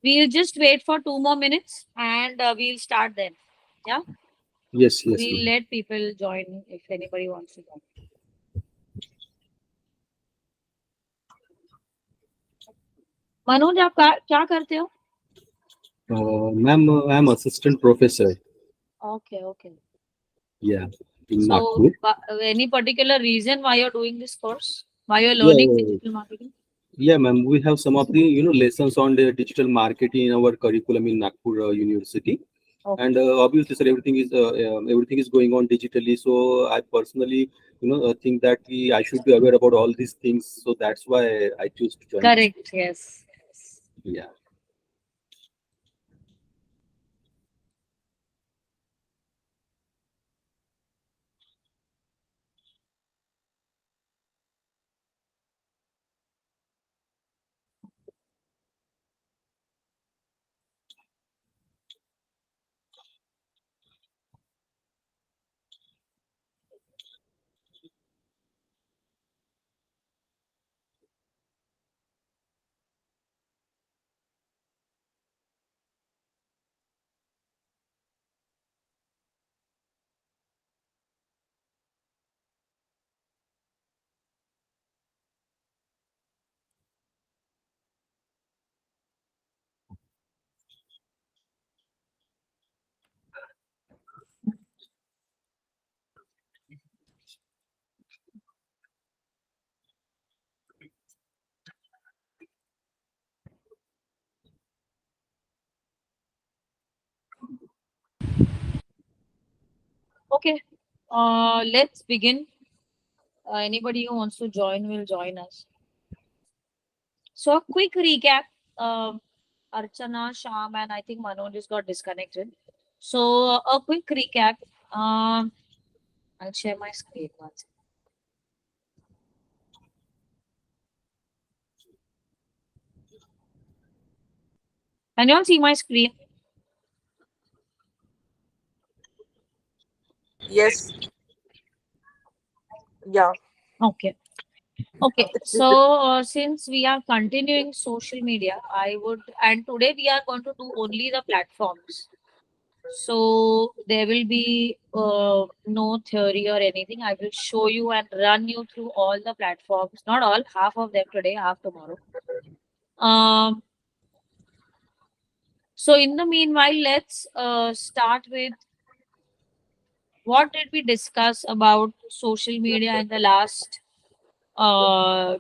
We'll just wait for 2 more minutes and we'll start then. Yeah. Yes, yes, We'll ma'am. let people join if anybody wants to join. Manoj आप क्या करते हो? Ma'am, I'm assistant professor. Okay. Yeah, in So, Nagpur. any particular reason why you're doing this course? Why you're Yeah, learning digital marketing? yeah, ma'am. We have some of the lessons on the digital marketing in our curriculum in Nagpur University. Okay. And obviously, sir, everything is going on digitally. So I personally, think that I should be aware about all these things. So that's why I choose to join this. Correct. Yes. Yeah. Okay. Let's begin. Anybody who wants to join will join us. So a quick recap. Archana, Sham, and I think Manoj just got disconnected. So a quick recap. I'll share my screen once. Can you all see my screen? Yes. Yeah. Okay. So since we are continuing social media, and today we are going to do only the platforms. So there will be no theory or anything. I will show you and run you through all the platforms. Not all, half of them today, half tomorrow. Um, so in the meanwhile, let's start with what did we discuss about social media in the last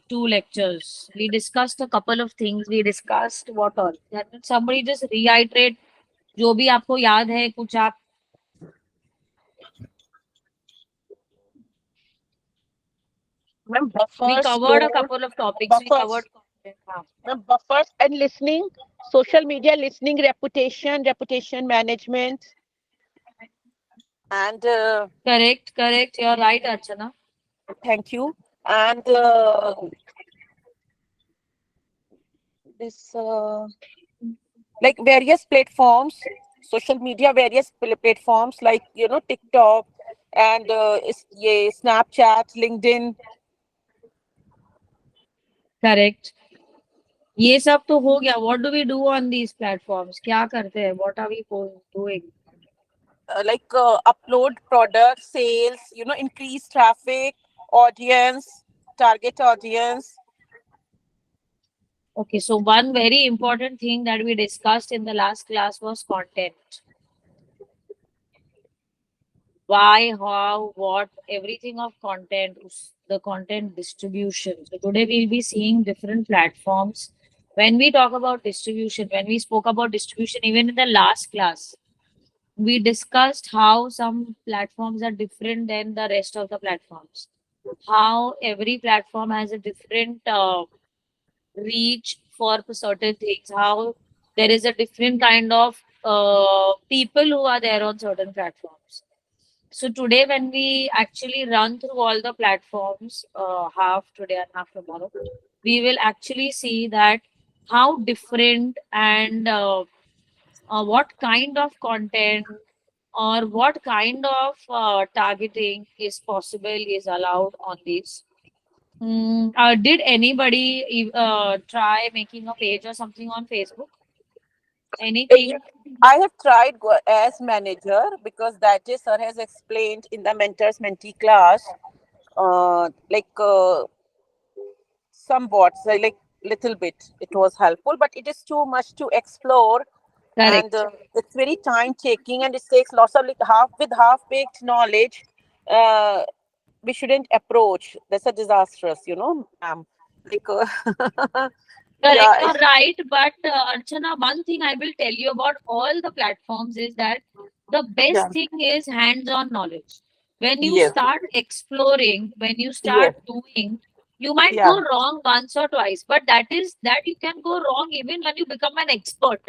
two lectures. We discussed a couple of things. We discussed what all. Can somebody just reiterate जो भी आपको याद है कुछ आप Ma'am, we buffers, covered a couple of topics. We buffers, covered content. हाँ. ma'am, buffers and listening, social media listening, reputation management, and Correct. You're right, Archana. thank you. And this like various platforms, social media, various platforms like TikTok and Snapchat, LinkedIn. Correct. ये सब तो हो गया. What do we do on these platforms? क्या करते हैं? What are we doing? Upload product sales, increase traffic, audience, target audience. Okay, so one very important thing that we discussed in the last class was content. Why, how, what, everything of content, the content distribution. So today we'll be seeing different platforms. When we talk about distribution, when we spoke about distribution, even in the last class, we discussed how some platforms are different than the rest of the platforms. How every platform has a different reach for certain things. How there is a different kind of people who are there on certain platforms. So today, when we actually run through all the platforms, half today and half tomorrow, we will actually see that how different and what kind of content or what kind of targeting is possible, is allowed on these. Did anybody try making a page or something on Facebook? Yeah, Anything? I have tried as manager because that is sir has explained in the mentors mentee class. Some bots, like little bit, it was helpful, but it is too much to explore, and Correct. it's very time taking, and it takes lots of like half with half baked knowledge. Uh, we shouldn't approach. That's a disastrous, ma'am. Like, Correct, yeah, you're right. But Archana, one thing I will tell you about all the platforms is that the yeah, best thing is hands-on knowledge. When you yes, start exploring, when you start yes, doing, you might yeah, go wrong once or twice, but that you can go wrong even when you become an expert.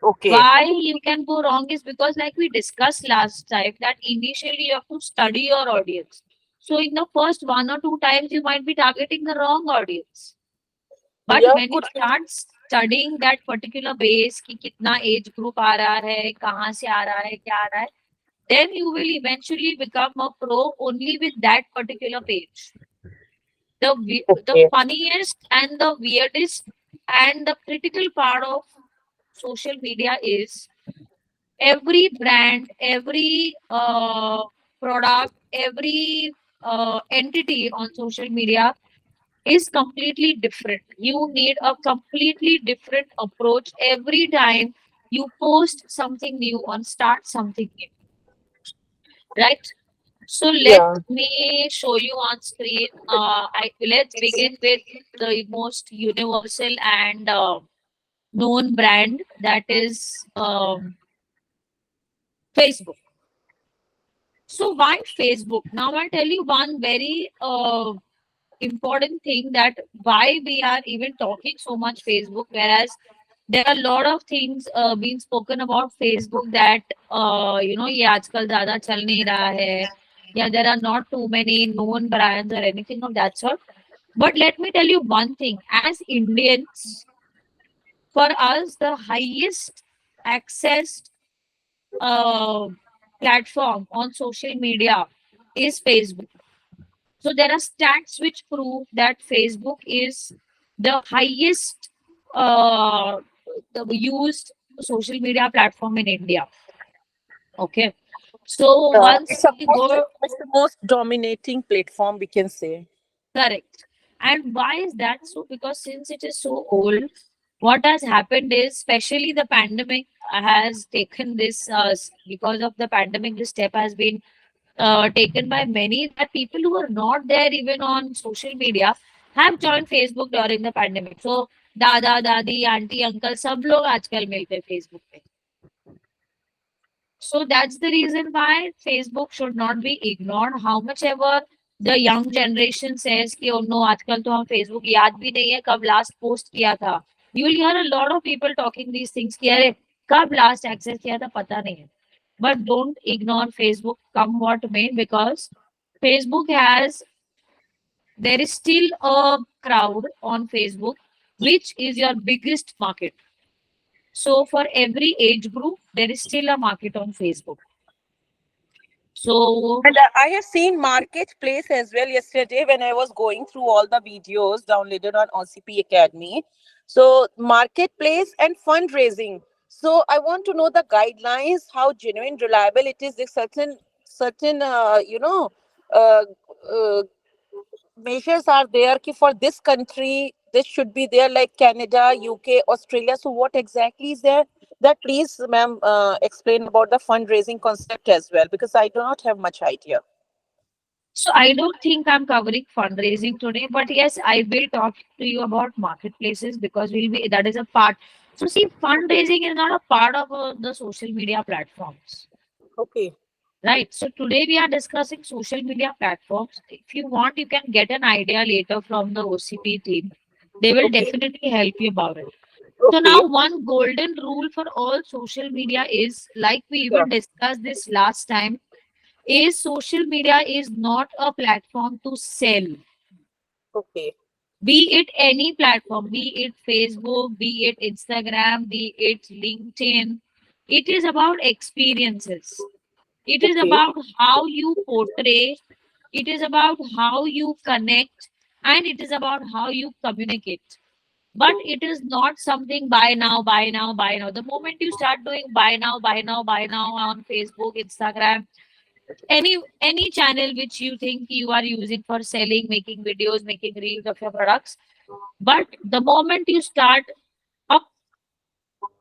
okay, Why you can go wrong is because, like we discussed last time, that initially you have to study your audience. So in the first one or two times, you might be targeting the wrong audience. But yeah, when you could be, start studying that particular base कि कितना age group आ रहा है, कहाँ से आ रहा है, क्या आ रहा है, then you will eventually become a pro only with that particular page. The okay, funniest and the weirdest and the critical part of social media is every brand, every product, every entity on social media is completely different. You need a completely different approach every time you post something new or start something new, right? So let yeah, me show you on screen. Let's begin with the most universal and known brand, that is Facebook. So why Facebook? Now I'll tell you one very important thing, that why we are even talking so much Facebook, whereas there are a lot of things being spoken about Facebook that ये आजकल ज़्यादा चल नहीं रहा है, या there are not too many known brands or anything of that sort. But let me tell you one thing, as Indians, for us the highest accessed uh, platform on social media is Facebook. So there are stats which prove that Facebook is the highest uh, the used social media platform in India. Okay. So yeah. once we go It's the most dominating platform, we can say. correct. And why is that so? Because since it is so old, what has happened is, especially the pandemic has taken this, because of the pandemic, this step has been taken by many, that people who are not there even on social media have joined Facebook during the pandemic. So दादा दादी aunty uncle सब लोग आजकल मिलते हैं Facebook पे. So that's the reason why Facebook should not be ignored. How much ever the young generation says कि oh no आजकल तो हम Facebook याद भी नहीं है कब last post किया था. You will hear a lot of people talking these things कि अरे कब last access किया था पता नहीं है. But don't ignore Facebook come what may, because Facebook has there is still a crowd on Facebook which is your biggest market. So for every age group there is still a market on Facebook. So And I have seen Marketplace as well yesterday when I was going through all the videos downloaded on OCP Academy. So, Marketplace and fundraising. So, I want to know the guidelines, how genuine, reliable it is. There's certain, uh, uh, measures are there ki for this country. This should be there, like Canada, UK, Australia. So, what exactly is there? That please, ma'am, explain about the fundraising concept as well, because I do not have much idea. so I don't think I'm covering fundraising today, but yes, I will talk to you about marketplaces because we'll be that is a part. So see, fundraising is not a part of the social media platforms. Okay. Right. So today we are discussing social media platforms. If you want, you can get an idea later from the OCP team. They will Okay. definitely help you about it. So Okay. now one golden rule for all social media is, like we Yeah. even discussed this last time, is social media is not a platform to sell. Okay. Be it any platform, be it Facebook, be it Instagram, be it LinkedIn. It is about experiences. It is Okay. about how you portray. It is about how you connect. and it is about how you communicate. But it is not something buy now, buy now, buy now. The moment you start doing buy now, buy now, buy now on Facebook, Instagram, any channel which you think you are using for selling, making videos, making reels of your products, but the moment you start up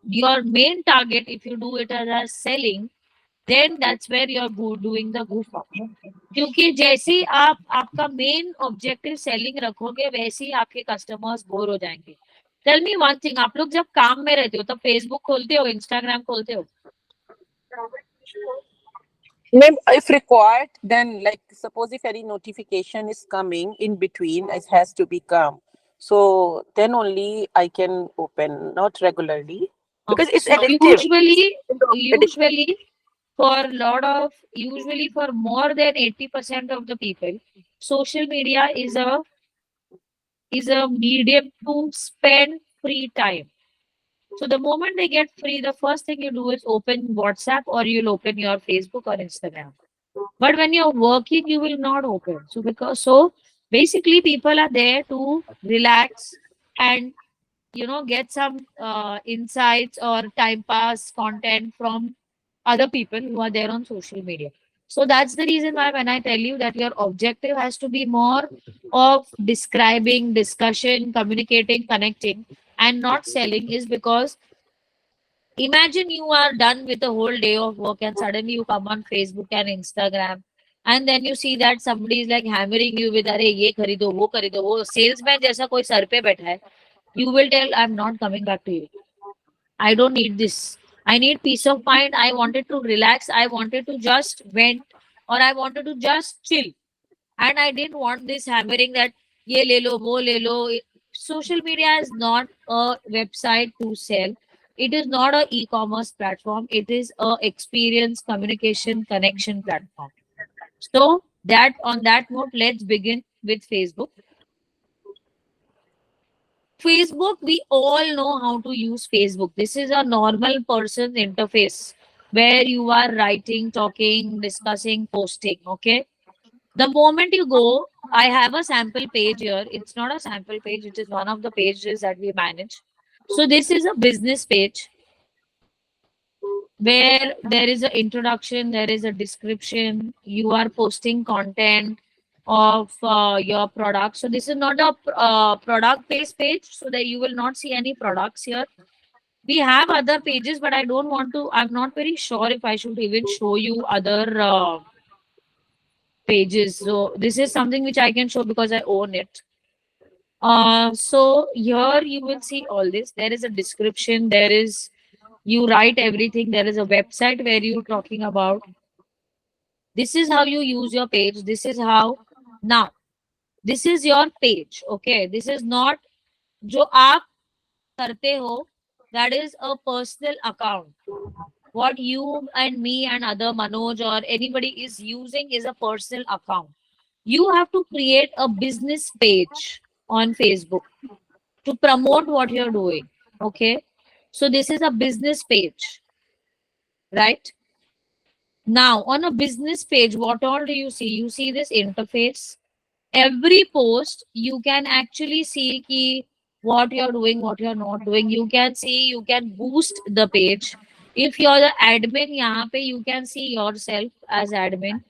your main target, if you do it as selling, then that's where you're doing the goof up. क्योंकि जैसे ही आप आपका main objective selling रखोगे वैसे ही आपके customers bore हो जाएंगे. Tell me one thing, आप लोग जब काम में रहते हो तब फेसबुक खोलते हो, इंस्टाग्राम खोलते हो? Maybe if required, then like suppose if any notification is coming in between, it has to be come. So then only I can open, not regularly, because it's So addictive. usually usually for more than 80% of the people, social media is a medium to spend free time. So the moment they get free, the first thing you do is open WhatsApp or you'll open your Facebook or Instagram. But when you're working, you will not open. So basically people are there to relax and get some insights or time pass content from other people who are there on social media. So that's the reason why when I tell you that your objective has to be more of describing, discussion, communicating, connecting, and not selling, is because imagine you are done with a whole day of work and suddenly you come on Facebook and Instagram, and then you see that somebody is like hammering you with अरे ये खरीदो वो salesman जैसा कोई sir पे बैठा है. You will tell, I'm not coming back to you. I don't need this. I need peace of mind. I wanted to relax. I wanted to just vent, or I wanted to just chill. And I didn't want this hammering that ye le lo, wo le lo. Social media is not a website to sell. It is not a e-commerce platform. It is a experience, communication, connection platform. So that on that note, let's begin with Facebook. Facebook, we all know how to use Facebook. This is a normal person's interface where you are writing, talking, discussing, posting. Okay. The moment you go, I have a sample page here. It's not a sample page, it is one of the pages that we manage. So, this is a business page where there is an introduction, there is a description, you are posting content of your product. So this is not a product based page, so that you will not see any products here. We have other pages, but I don't want to, I'm not very sure if I should even show you other pages. So this is something which I can show because I own it. So here you will see all this. There is a description, there is, you write everything, there is a website where you're talking about. This is how you use your page. This is how, now, this is your page. Okay. This is not जो आप करते हो, that is a personal account. What you and me and other Manoj or anybody is using is a personal account. You have to create a business page on Facebook to promote what you're doing. Okay. So this is a business page, right? Now, on a business page, what all do you see? You see this interface. Every post, you can actually see ki what you're doing, what you're not doing. You can see, you can boost the page. If you're the admin, yahan pe you can see yourself as admin.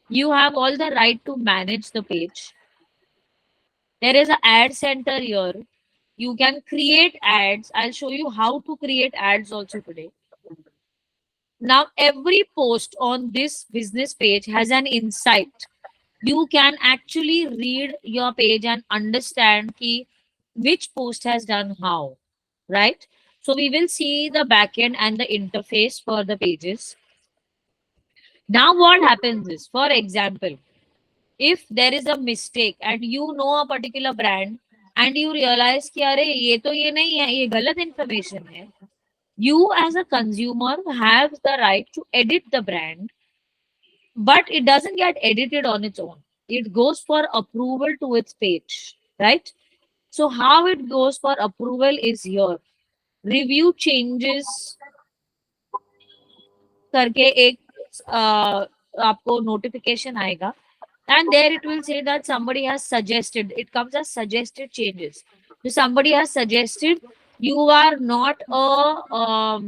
You have all the right to manage the page. There is an ad center here. You can create ads. I'll show you how to create ads also today. Now, every post on this business page has an insight. You can actually read your page and understand ki which post has done how, right? So we will see the backend and the interface for the pages. Now, what happens is, for example, if there is a mistake and you know a particular brand and you realize कि अरे ये तो ये नहीं है, ये गलत information है, you as a consumer have the right to edit the brand, but it doesn't get edited on its own. It goes for approval to its page, right? So how it goes for approval is here. Review changes करके एक आपको notification आएगा. And there it will say that somebody has suggested, it comes as suggested changes. So somebody has suggested you are not a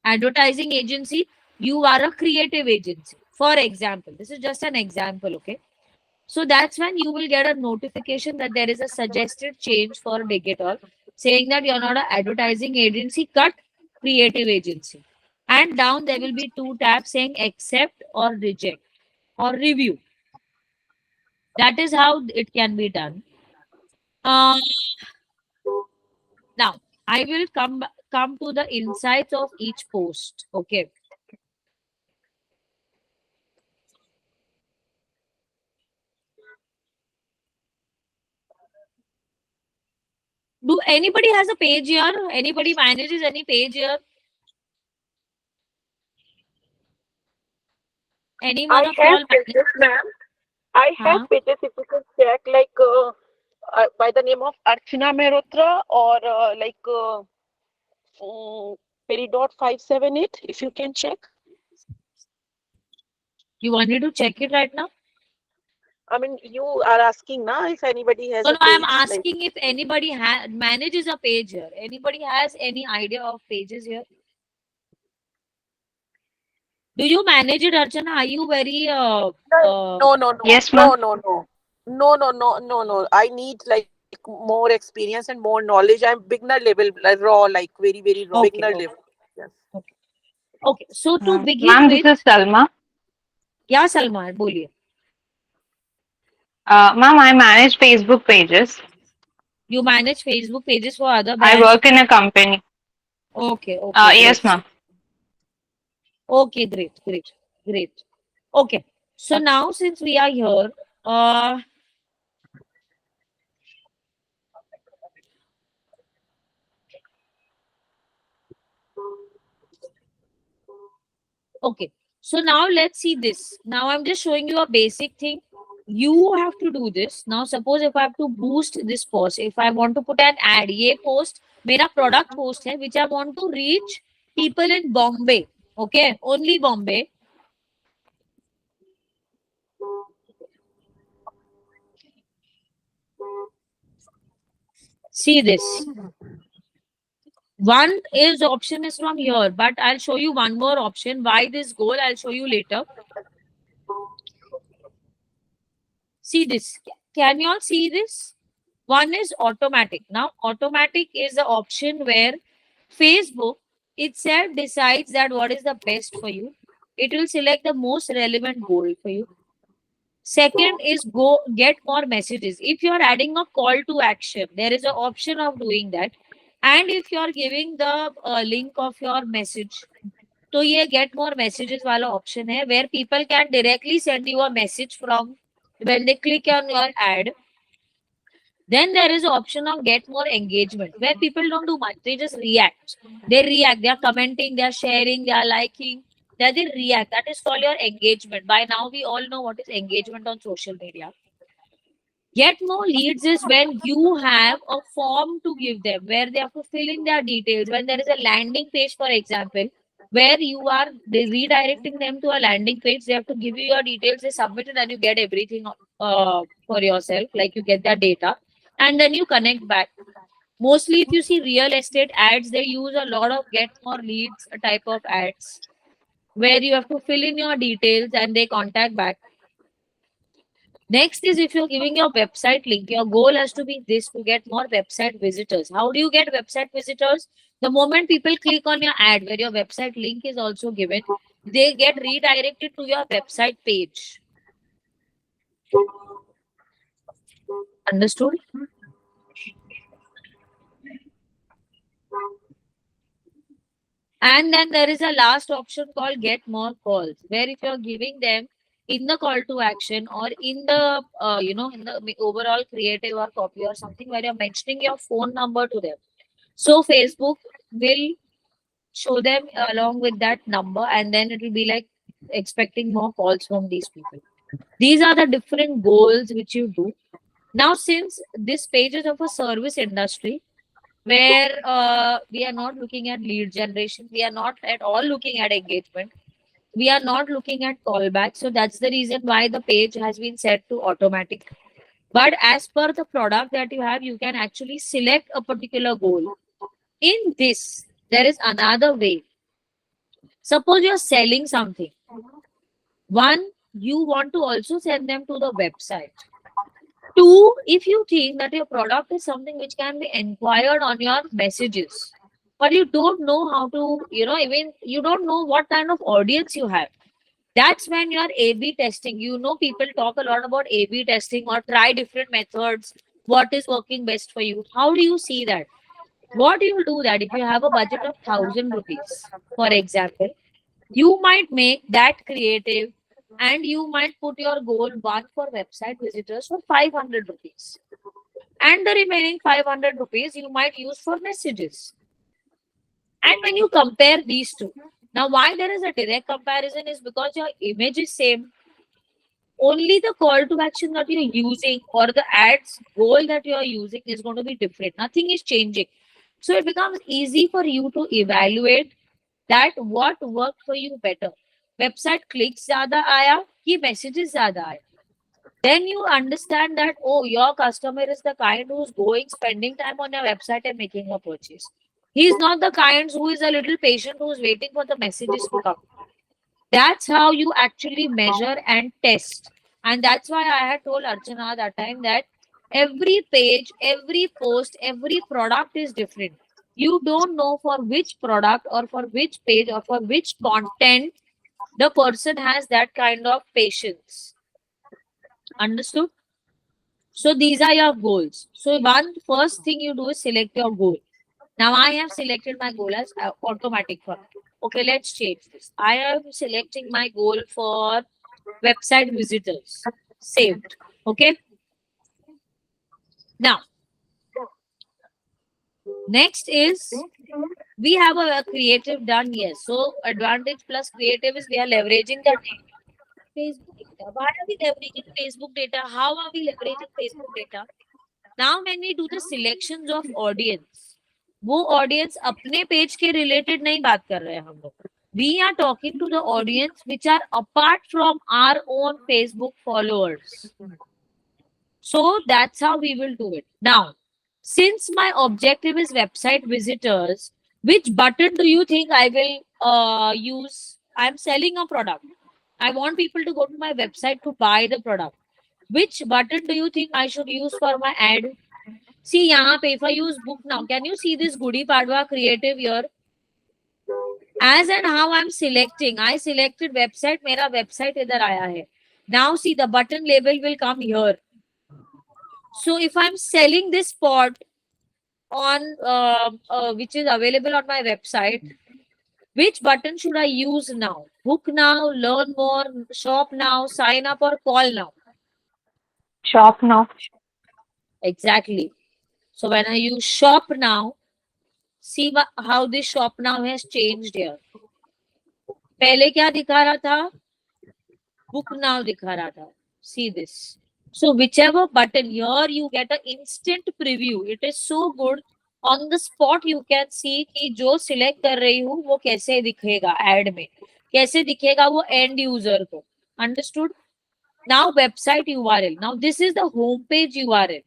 advertising agency, you are a creative agency. For example, this is just an example, okay? So that's when you will get a notification that there is a suggested change for digital saying that you're not an advertising agency, cut creative agency. And down there will be two tabs saying accept or reject or review. That is how it can be done. Uh, Now I will come to the insights of each post. Okay. Do anybody has a page here? Anybody manages any page here? Any one I of have y'all manage? pages, ma'am. I have Huh? pages if you could check, like by the name of Archana Mehrotra or Peridot 578, if you can check. You want me to check it right now? I mean, you are asking now if anybody has No, a no, I'm page. Like, asking if anybody manages a page here. Anybody has any idea of pages here? Do you manage it, Archana? Are you very no, no, no, Yes, no, ma'am. no, no, no, no, no, no, no. I need like more experience and more knowledge. I'm beginner level, like raw, like very, very raw, okay, beginner okay, level. Yes. okay. Okay. So to begin Ma'am, this with, is Salma. yeah, Salma, boliye. Ma'am, I manage Facebook pages. You manage Facebook pages for other I brands. work in a company. Okay, okay, Yes, great. ma'am. Okay, great, great, great. Okay. So now since we are here, uh, okay. So now let's see this. Now I'm just showing you a basic thing. You have to do this. Now suppose if I have to boost this post, if I want to put an ad, ये post मेरा product post है, which I want to reach people in Bombay. Okay, only Bombay. See this. One is option is from here, but I'll show you one more option. Why this goal? I'll show you later. See this. Can you all see this? One is automatic. Now, automatic is the option where Facebook itself decides that what is the best for you. It will select the most relevant goal for you. Second is go get more messages. If you are adding a call to action, there is an option of doing that. And if you are giving the link of your message, तो ये get more messages वाला option है where people can directly send you a message from when they click on your ad. Then there is an option of get more engagement where people don't do much. They just react. They react. They are commenting. They are sharing. They are liking. Then they react. That is called your engagement. By now we all know what is engagement on social media. Get more leads is when you have a form to give them where they have to fill in their details. When there is a landing page, for example, where you are redirecting them to a landing page, they have to give you your details, they submit it, and you get everything for yourself, like you get their data, and then you connect back. Mostly, if you see real estate ads, they use a lot of get more leads type of ads where you have to fill in your details and they contact back. Next is if you're giving your website link, your goal has to be this to get more website visitors. How do you get website visitors? The moment people click on your ad where your website link is also given, they get redirected to your website page. Understood? And then there is a last option called get more calls, where if you're giving them in the call to action or in the in the overall creative or copy or something where you're mentioning your phone number to them. So Facebook will show them along with that number, and then it will be like expecting more calls from these people. These are the different goals which you do. Now, since this page is of a service industry, where we are not looking at lead generation, we are not at all looking at engagement. We are not looking at callback. So that's the reason why the page has been set to automatic. But as per the product that you have, you can actually select a particular goal. In this, there is another way. Suppose you're selling something. One, you want to also send them to the website. Two, if you think that your product is something which can be inquired on your messages, but you don't know how to, even you don't know what kind of audience you have. That's when you're A/B testing. People talk a lot about A/B testing or try different methods. What is working best for you? How do you see that? What do you do that if you have a budget of 1,000 rupees, for example, you might make that creative and you might put your goal one for website visitors for 500 rupees. And the remaining 500 rupees you might use for messages. And when you compare these two, now why there is a direct comparison is because your image is same. Only the call to action that you're using or the ads goal that you're using is going to be different. Nothing is changing. So it becomes easy for you to evaluate that what worked for you better. Website clicks ज़्यादा आया कि messages ज़्यादा आया. Then you understand that, oh, your customer is the kind who's going, spending time on your website and making a purchase. He's not the kind who is a little patient, who's waiting for the messages to come. That's how you actually measure and test. And that's why I had told Archana that time that every page, every post, every product is different. You don't know for which product or for which page or for which content the person has that kind of patience. Understood? So these are your goals. So one first thing you do is select your goal. Now I have selected my goal as automatic for. Okay, let's change this. I am selecting my goal for website visitors. Saved. Okay. Now, next is we have a creative done. Yes. So advantage plus creative is we are leveraging the Facebook data. Why are we leveraging Facebook data? How are we leveraging Facebook data? Now when we do the selections of audience, वो audience अपने page के related नहीं बात कर रहे हैं हम लोग. We are talking to the audience which are apart from our own Facebook followers. So that's how we will do it. Now, since my objective is website visitors, which button do you think I will use? I'm selling a product. I want people to go to my website to buy the product. Which button do you think I should use for my ad? See, यहाँ पे if I use book now, can you see this Gudi Padwa creative here? As and how I'm selecting, I selected website, मेरा website इधर आया है. Now see the button label will come here. So if I'm selling this spot on which is available on my website, which button should I use now? Book now, learn more, shop now, sign up or call now? Shop now. Exactly. So when I use shop now, see how this shop now has changed here. पहले क्या दिखा रहा था? Book now दिखा रहा था. See this. So whichever button here you get an instant preview. It is so good. On the spot you can see कि जो select कर रही हूँ वो कैसे दिखेगा ad में. कैसे दिखेगा वो end user को. Understood? Now website URL. Now this is the homepage URL.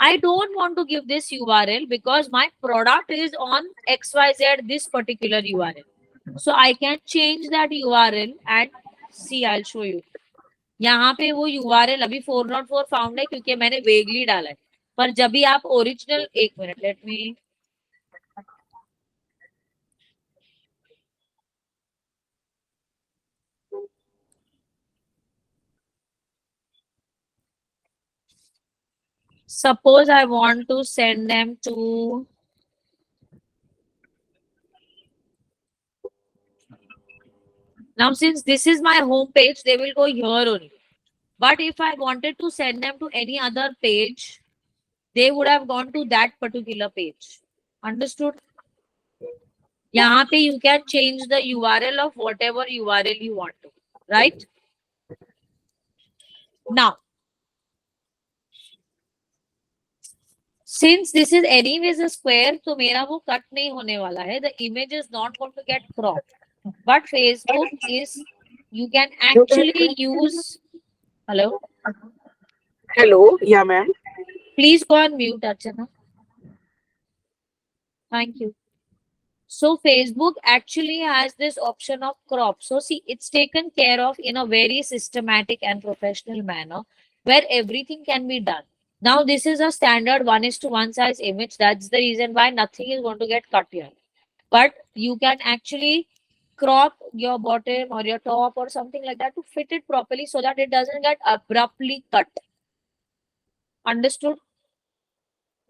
I don't want to give this URL because my product is on XYZ, this particular URL. So I can change that URL and see, I'll show you. यहाँ पे वो URL अभी 404 found है क्योंकि मैंने vaguely डाला है. पर जब भी आप ओरिजिनल, एक minute, let me, suppose I want to send them to now, since this is my home page, they will go here only. But if I wanted to send them to any other page, they would have gone to that particular page. Understood? यहाँ पे you can change the URL of whatever URL you want to, right? Now, since this is anyways a square, तो मेरा वो cut नहीं होने वाला है. The image is not going to get cropped. But Facebook is, you can actually use, hello, Hello, yeah, ma'am. please go on mute, Archana. Thank you. So Facebook actually has this option of crop. So see, it's taken care of in a very systematic and professional manner where everything can be done. Now this is a standard 1:1 size image. That's the reason why nothing is going to get cut here. But you can actually crop your bottom or your top or something like that to fit it properly so that it doesn't get abruptly cut. Understood?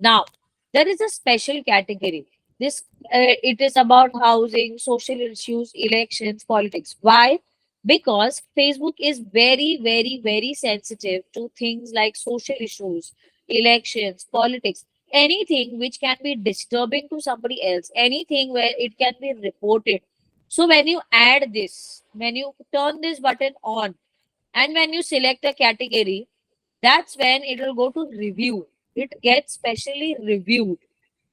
Now, there is a special category. This it is about housing, social issues, elections, politics. Why? Because Facebook is very, very, very sensitive to things like social issues, elections, politics, anything which can be disturbing to somebody else, anything where it can be reported. So when you add this, when you turn this button on, and when you select a category, that's when it will go to review. It gets specially reviewed.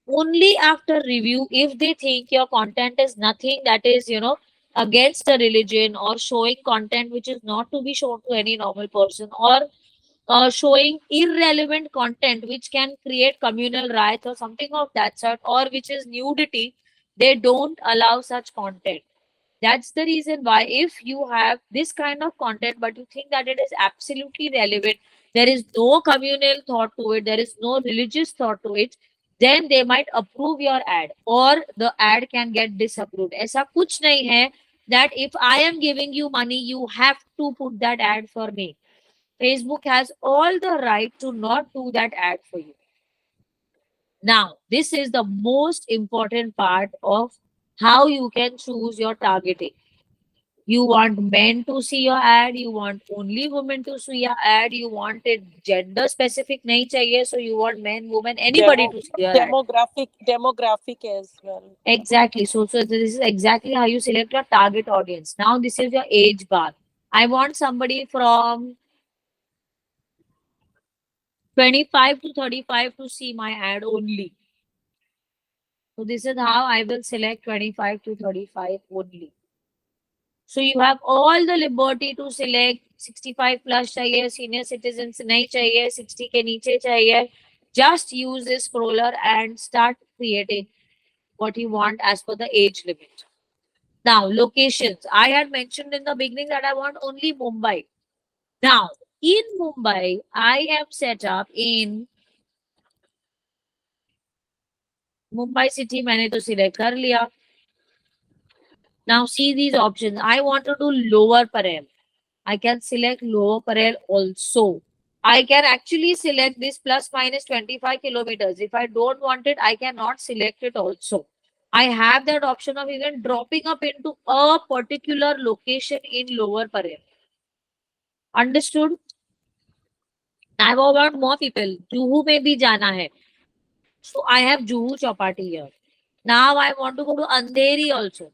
Only after review, if they think your content is nothing that is, against a religion or showing content which is not to be shown to any normal person, or showing irrelevant content which can create communal riots or something of that sort, or which is nudity, they don't allow such content. That's the reason why if you have this kind of content, but you think that it is absolutely relevant, there is no communal thought to it, there is no religious thought to it, then they might approve your ad or the ad can get disapproved. ऐसा कुछ नहीं है that if I am giving you money, you have to put that ad for me. Facebook has all the right to not do that ad for you. Now, this is the most important part of how you can choose your targeting. You want men to see your ad, you want only women to see your ad, you want it gender specific nahi chahiye, so you want men, women, anybody Demo, to see your ad. demographic as well. Exactly. So this is exactly how you select your target audience. Now this is your age bar. I want somebody from 25 to 35 to see my ad only. So this is how I will select 25 to 35 only. So you have all the liberty to select 65 plus चाहिए, senior citizens नहीं चाहिए, 60 के नीचे चाहिए. Just use this scroller and start creating what you want as per the age limit. Now, locations. I had mentioned in the beginning that I want only Mumbai. Now, in Mumbai, I am set up in Mumbai city. मैंने तो select कर लिया. Now see these options. I want to do lower Parel. I can select lower Parel also. I can actually select this plus minus 25 kilometers. If I don't want it, I cannot select it also. I have that option of even dropping up into a particular location in lower Parel. Understood? I want more people. Juhu में भी जाना है. So I have Juhu Chowpatty here. Now I want to go to Andheri also.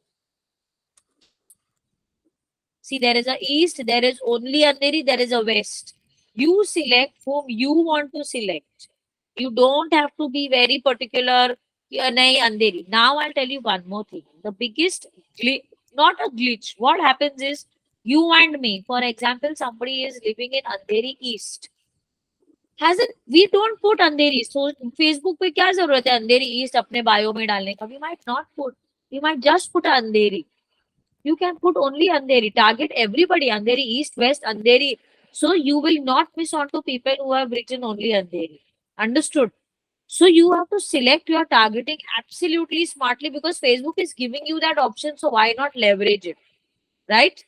See, there is a east, there is only Andheri, there is a west. You select whom you want to select. You don't have to be very particular. Nahi Andheri. Now I'll tell you one more thing. The biggest not a glitch. What happens is you and me, for example, somebody is living in Andheri East. Hasn't we don't put Andheri. So Facebook पे क्या जरूरत है Andheri East अपने bio में डालने का? We might not put. We might just put Andheri. You can put only Andheri. Target everybody. Andheri East, West, Andheri. So you will not miss on to people who have written only Andheri. Understood? So you have to select your targeting absolutely smartly because Facebook is giving you that option. So why not leverage it? Right?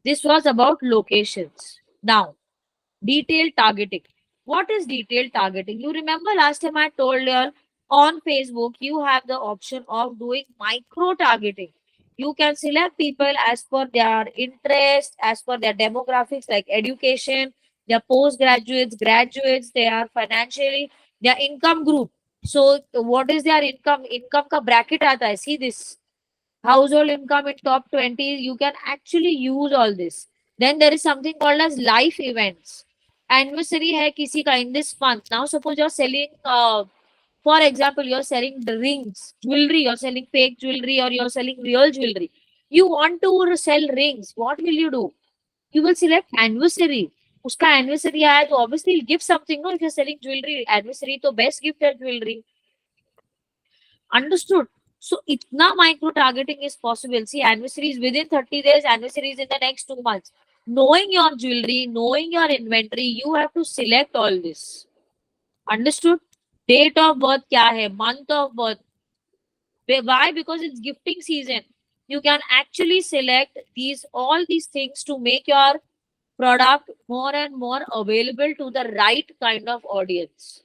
This was about locations. Now, detailed targeting. What is detailed targeting? You remember last time I told you on Facebook, you have the option of doing micro targeting. You can select people as per their interest, as per their demographics like education, their postgraduates, graduates, they are financially, their income group. So what is their income? Income ka bracket aata hai. See this household income in top 20. You can actually use all this. Then there is something called as life events. Anniversary hai kisi ka in this month. Now suppose you're selling for example, you're selling the rings, jewelry, you're selling fake jewelry or you're selling real jewelry. You want to sell rings. What will you do? You will select anniversary. उसका anniversary आया तो obviously you'll give something. No, if you're selling jewelry, anniversary तो best gift है jewelry. Understood? So itna micro targeting is possible. See, anniversary is within 30 days, anniversary is in the next 2 months. Knowing your jewelry, knowing your inventory, you have to select all this. Understood? Date of birth kya hai? Month of birth. Why? Because it's gifting season. You can actually select all these things to make your product more and more available to the right kind of audience.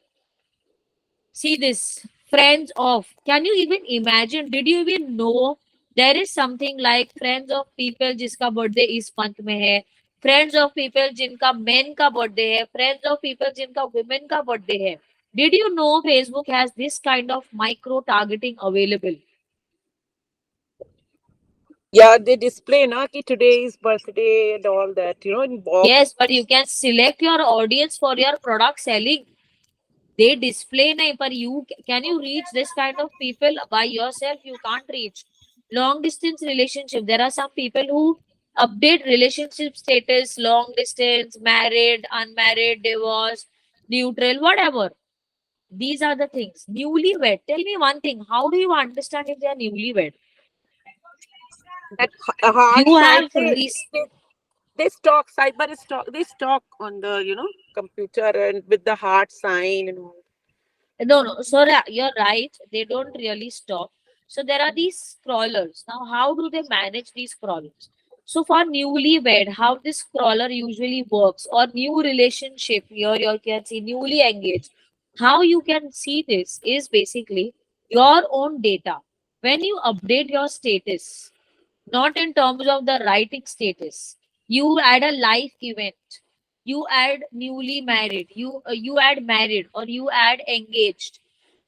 See this, friends of. Can you even imagine? Did you even know there is something like friends of people जिसका birthday इस month में है, friends of people जिनका men का birthday है, friends of people जिनका women का birthday है. Did you know Facebook has this kind of micro targeting available? Yeah, they display na ki today's birthday and all that, in box. Yes, but you can select your audience for your product selling. They display nahi, but can you reach this kind of people by yourself? You can't reach. Long distance relationship. There are some people who update relationship status, long distance, married, unmarried, divorced, neutral, whatever. These are the things. Newlywed. Tell me one thing. How do you understand if they are newlywed? That hard You side, have they stalk cyber stalk. They stalk on the computer and with the heart sign and all. No. So you're right. They don't really stop. So there are these crawlers. Now, how do they manage these crawlers? So for newlywed, how this crawler usually works, or new relationship, here you can see newly engaged. How you can see this is basically your own data. When you update your status, not in terms of the writing status, you add a life event, you add newly married, you add married, or you add engaged.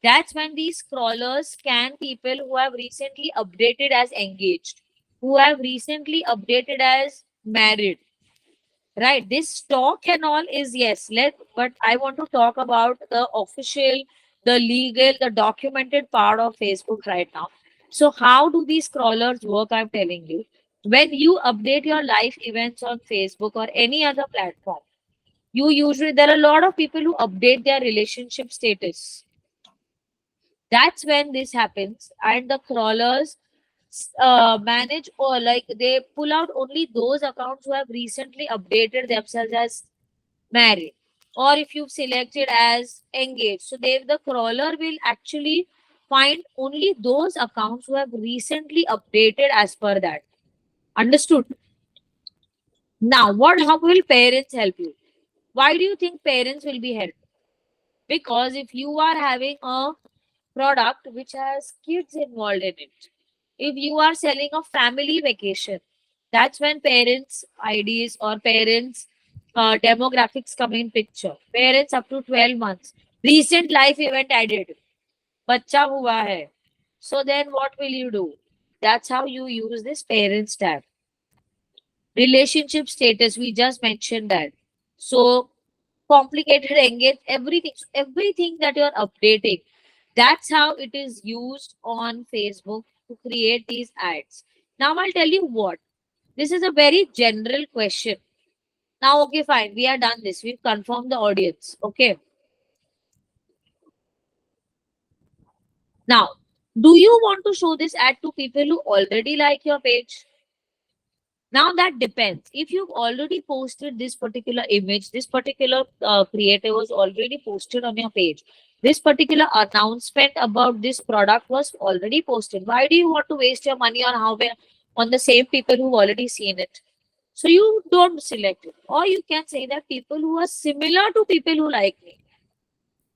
That's when these crawlers scan people who have recently updated as engaged, who have recently updated as married. Right, this talk and all is yes, but I want to talk about the official, the legal, the documented part of Facebook right now. So, how do these crawlers work? I'm telling you. When you update your life events on Facebook or any other platform, there are a lot of people who update their relationship status. That's when this happens, and the crawlers manage, or like they pull out only those accounts who have recently updated themselves as married, or if you've selected as engaged. So the crawler will actually find only those accounts who have recently updated as per that. Understood? Now, how will parents help you? Why do you think parents will be helped? Because if you are having a product which has kids involved in it, if you are selling a family vacation, that's when parents' IDs or parents' demographics come in picture. Parents up to 12 months. Recent life event added. Bacha hua hai. So then what will you do? That's how you use this parents tab. Relationship status, we just mentioned that. So complicated engage, everything that you're updating. That's how it is used on Facebook to create these ads. Now I'll tell you what. This is a very general question. Now, okay, fine. We are done this. We've confirmed the audience. Okay. Now, do you want to show this ad to people who already like your page? Now that depends. If you've already posted this particular image, this particular creator was already posted on your page. This particular announcement about this product was already posted. Why do you want to waste your money on the same people who've already seen it? So you don't select it. Or you can say that people who are similar to people who like me.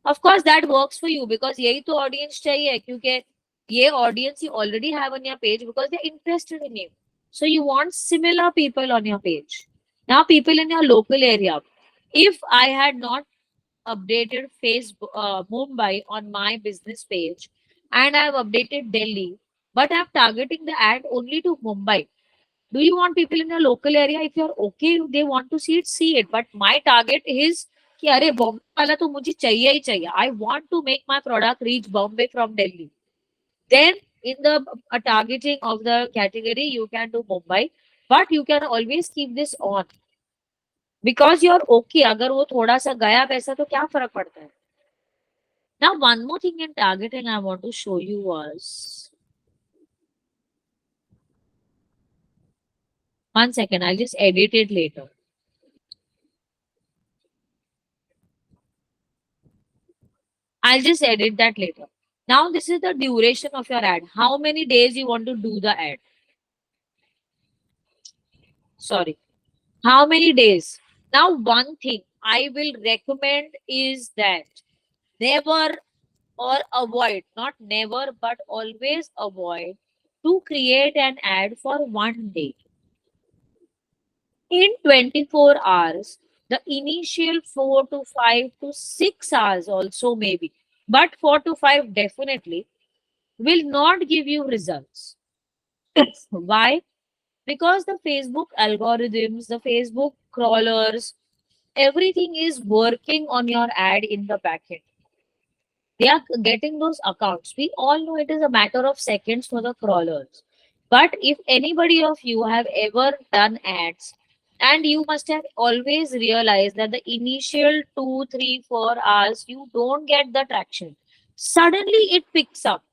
Of course, that works for you because यही तो audience चाहिए क्योंकि ये audience you already have on your page because they're interested in you. So you want similar people on your page. Now, people in your local area. If I had not updated Facebook Mumbai on my business page and I have updated Delhi, but I'm targeting the ad only to Mumbai. Do you want people in your local area? If you're okay, they want to see it, see it. But my target is कि अरे बॉम्बे वाला तो मुझे चाहिए ही चाहिए. I want to make my product reach Bombay from Delhi. Then In the targeting of the category, you can do Mumbai, but you can always keep this on because you're okay. अगर वो थोड़ा सा गया पैसा तो क्या फर्क पड़ता है? Now, one more thing in targeting I want to show you was, one second, I'll just edit it later. I'll just edit that later. Now, this is the duration of your ad. How many days you want to do the ad? Sorry. How many days? Now, one thing I will recommend is that never or avoid, not never, but always avoid to create an ad for one day. In 24 hours, the initial 4 to 5 to 6 hours also maybe, but 4 to 5 definitely will not give you results. Why? Because the Facebook algorithms, the Facebook crawlers, everything is working on your ad in the backend. They are getting those accounts. We all know it is a matter of seconds for the crawlers. But if anybody of you have ever done ads, and you must have always realized that the initial 2, 3, 4 hours you don't get the traction. Suddenly it picks up.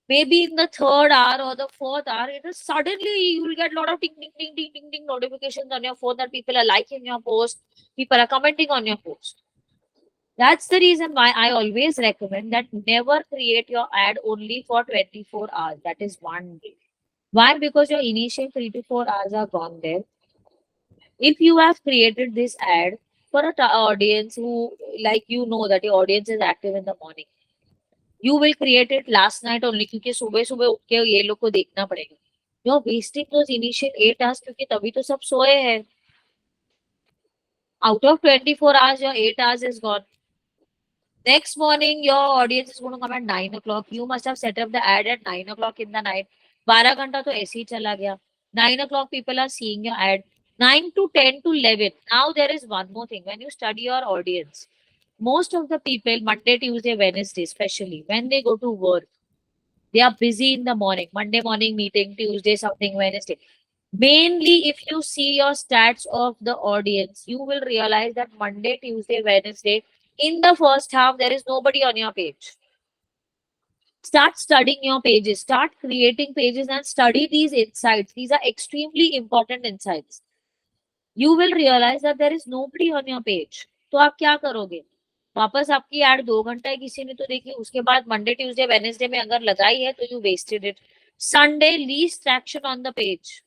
Maybe in the third hour or the fourth hour, it is suddenly you will get a lot of ding ding ding ding ding ding notifications on your phone that people are liking your post, people are commenting on your post. That's the reason why I always recommend that never create your ad only for 24 hours. That is one day. Why? Because your initial 3 to 4 hours are gone there. If you have created this ad for a audience who, like, you know that your audience is active in the morning, you will create it last night only क्योंकि सुबह सुबह उठ के ये लोग को देखना पड़ेगा. You're wasting those initial 8 hours क्योंकि तभी तो सब सोए हैं. Out of 24 hours, your 8 hours is gone. Next morning, your audience is going to come at 9 o'clock. You must have set up the ad at 9 o'clock in the night. 12 घंटा तो ऐसे ही चला गया. 9 o'clock, people are seeing your ad. 9 to 10 to 11. Now, there is one more thing. When you study your audience, most of the people, Monday, Tuesday, Wednesday, especially, when they go to work, they are busy in the morning. Monday morning meeting, Tuesday something, Wednesday. Mainly, if you see your stats of the audience, you will realize that Monday, Tuesday, Wednesday, in the first half, there is nobody on your page. Start studying your pages, start creating pages and study these insights. These are extremely important insights. You will realize that there is nobody on your page. तो आप क्या करोगे? वापस आपकी add 2 घंटा है, किसी ने तो देखी, उसके बाद मंडे ट्यूसडे वेडनेसडे में अगर लगाई है तो you wasted it. Sunday least traction on the page.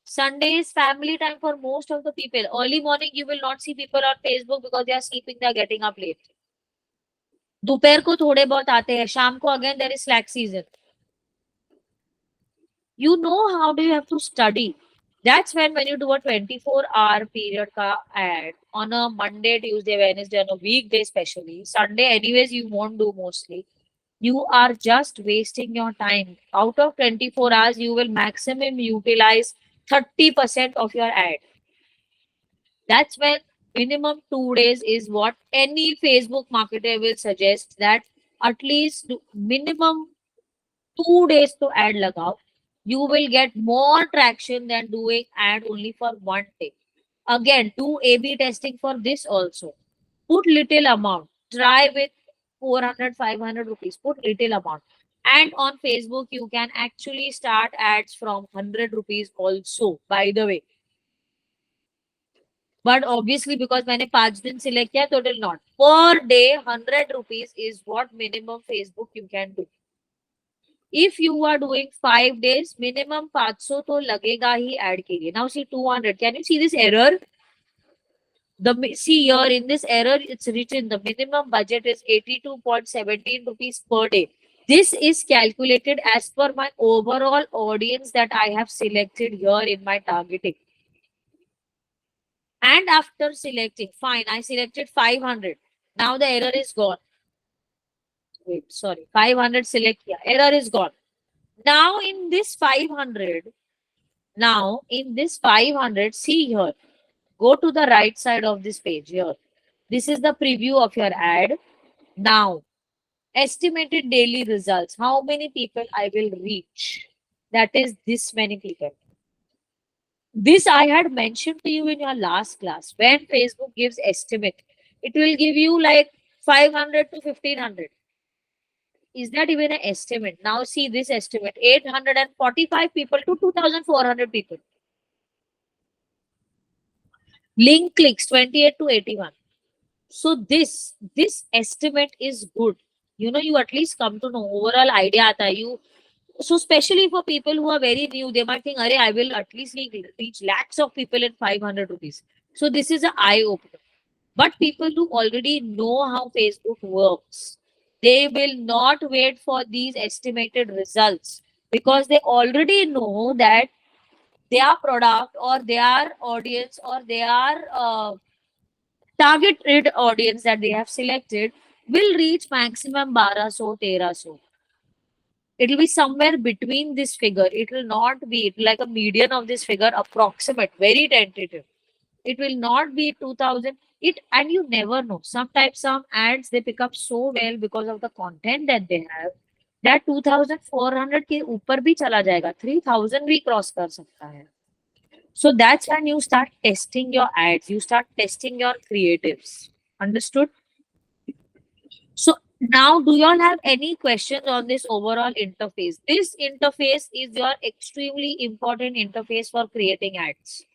Sunday is family time for most of the people. Early morning, you will not see people on Facebook because they are sleeping, they are getting up late. दोपहर को थोड़े बहुत आते हैं, शाम को again there is slack season. You know how do you have to study. That's when you do a 24-hour period ka ad on a Monday, Tuesday, Wednesday, on a weekday especially. Sunday anyways you won't do mostly. You are just wasting your time. Out of 24 hours, you will maximum utilize 30% of your ad. That's when minimum 2 days is what any Facebook marketer will suggest, that at least minimum 2 days to ad lagao. You will get more traction than doing ad only for one day. Again, do A/B testing for this also. Put little amount. Try with 400, 500 rupees. Put little amount. And on Facebook, you can actually start ads from 100 rupees also, by the way. But obviously, because मैंने 5 दिन select किया, तो it will not. Per day, 100 rupees is what minimum Facebook you can do. If you are doing 5 days, minimum 500 तो लगेगा ही ad के लिए. Now see 200. Can you see this error? See here in this error, it's written the minimum budget is 82.17 rupees per day. This is calculated as per my overall audience that I have selected here in my targeting. And after selecting, fine, I selected 500. Now the error is gone. Wait, sorry, 500 select here. Error is gone. Now in this 500, see here. Go to the right side of this page here. This is the preview of your ad. Now, estimated daily results. How many people I will reach? That is this many people. This I had mentioned to you in your last class. When Facebook gives estimate, it will give you like 500 to 1500. Is that even an estimate? Now see this estimate, 845 people to 2400 people. Link clicks 28 to 81. So this estimate is good. You know, you at least come to know overall idea aata hai. You so especially for people who are very new, they might think, "Arey, I will at least reach lakhs of people in 500 rupees." So this is an eye opener. But people who already know how Facebook works, they will not wait for these estimated results because they already know that their product or their audience or their targeted audience that they have selected will reach maximum 1200, 1300. It will be somewhere between this figure. It will not be like a median of this figure, approximate, very tentative. It will not be 2000. It and you never know. Sometimes some ads they pick up so well because of the content that they have that 2400 के ऊपर भी चला जाएगा, 3000 भी cross कर सकता है. So that's when you start testing your ads, you start testing your creatives. Understood? So now, do you all have any questions on this overall interface? This interface is your extremely important interface for creating ads.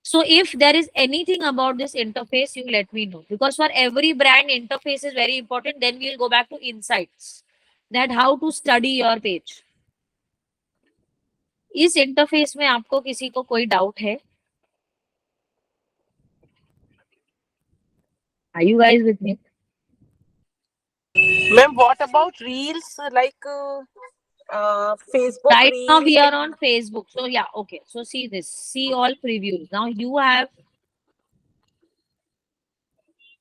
So if there is anything about this interface, you let me know. Because for every brand, interface is very important. Then we'll go back to insights. That how to study your page. इस interface में आपको किसी को कोई doubt है? Are you guys with me? Ma'am, what about reels like Facebook Right now reels? we are on Facebook. So yeah, okay. So see this. See all previews. Now you have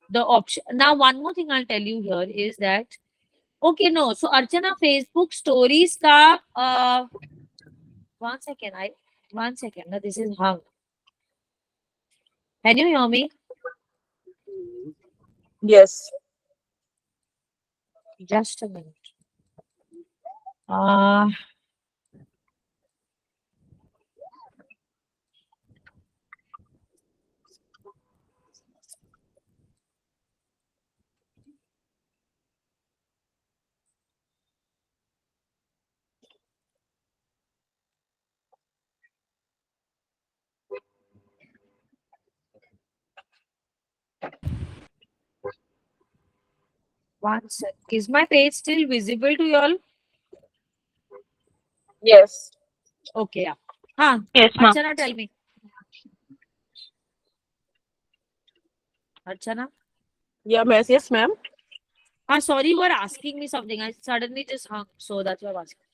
the option. Now one more thing I'll tell you here is that okay, no. So Archana, Facebook stories ka 1 second. I 1 second. No, this is hung. Can you hear me? Yes. Just a minute. Uh 1 sec. Is my page still visible to you all? Yes. Okay, yeah. Huh. Yes, ma'am. Archana, tell me. Archana? Yeah, ma'am. Yes, ma'am. Sorry, you were asking me something. I suddenly just hung. So that's why I'm asking.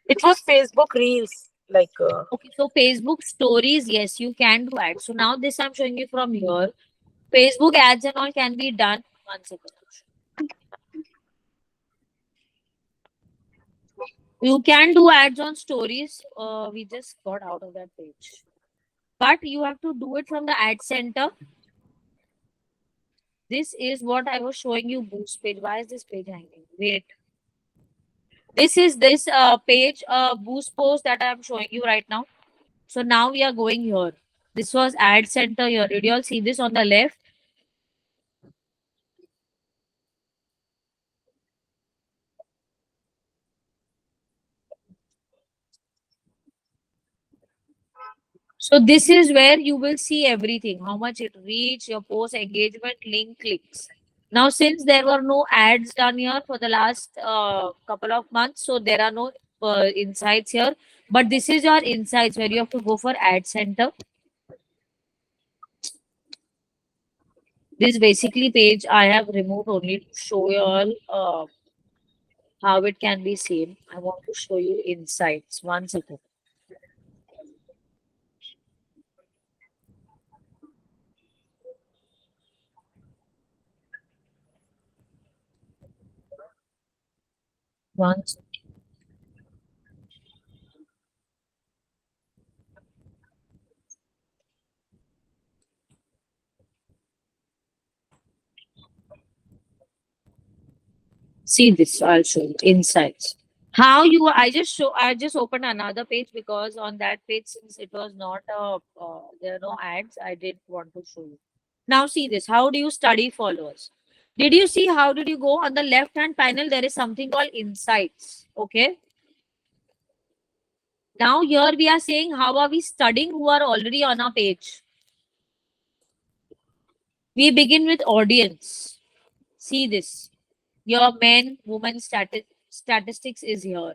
It was Facebook reels. Like Okay, so Facebook stories, yes, you can do ads. So now this I'm showing you from here. Facebook ads and all can be done. 1 second. You can do ads on stories. We just got out of that page. But you have to do it from the ad center. This is what I was showing you boost page. Why is this page hanging? Wait. This is this page boost post that I'm showing you right now. So now we are going here. This was ad center here. Did you all see this on the left? So this is where you will see everything, how much it reached, your post engagement, link clicks. Now, since there were no ads done here for the last couple of months, so there are no insights here. But this is your insights where you have to go for ad center. This basically page I have removed only to show you all how it can be seen. I want to show you insights. 1 second. One second. See this, I'll show you insights. How you I just opened another page because on that page, since it was not there are no ads, I didn't want to show you. Now see this. How do you study followers? Did you see how did you go on the left hand panel? There is something called insights. Okay. Now here we are saying how are we studying who are already on our page. We begin with audience. See this. Your men, women statistics is here.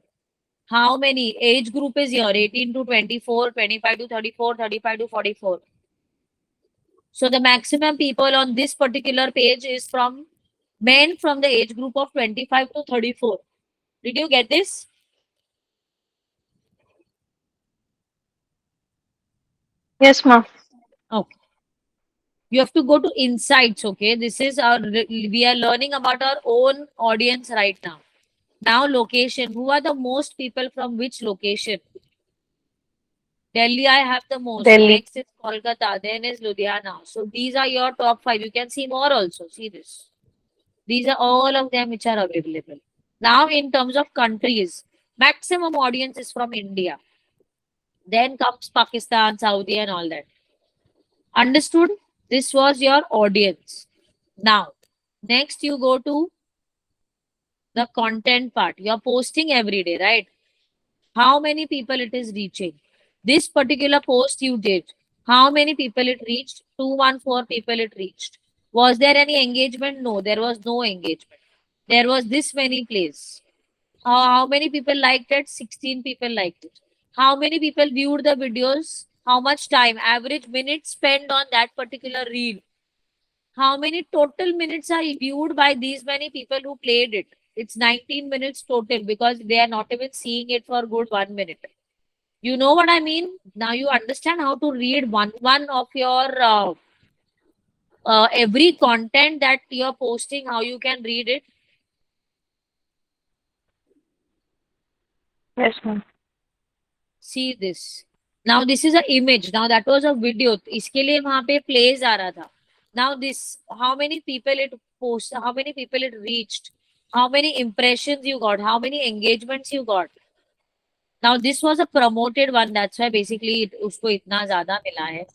How many? Age group is here 18 to 24, 25 to 34, 35 to 44. So the maximum people on this particular page is from men from the age group of 25 to 34. Did you get this? Yes, ma'am. Okay. You have to go to insights. Okay. This is we are learning about our own audience right now. Now location. Who are the most people from which location? Delhi, I have the most. So Delhi. next is Kolkata, then is Ludhiana. So these are your top 5. You can see more also. See this. These are all of them which are available. Now, in terms of countries, maximum audience is from India. Then comes Pakistan, Saudi, and all that. Understood? This was your audience. Now, next you go to the content part. You're posting every day, right? How many people it is reaching? This particular post you did, how many people it reached? 214 people it reached. Was there any engagement? No, there was no engagement. There was this many plays. How many people liked it? 16 people liked it. How many people viewed the videos? How much time? Average minutes spent on that particular reel. How many total minutes are viewed by these many people who played it? It's 19 minutes total because they are not even seeing it for good 1 minute. You know what I mean? Now you understand how to read one of your every content that you're posting, how you can read it. Yes, ma'am. See this. Now this is an image. Now that was a video. इसके लिए वहाँ पे plays आ रहा था. Now this, how many people it post, how many people it reached, how many impressions you got, how many engagements you got. Now this was a promoted one. That's why basically उसको इतना ज़्यादा मिला है.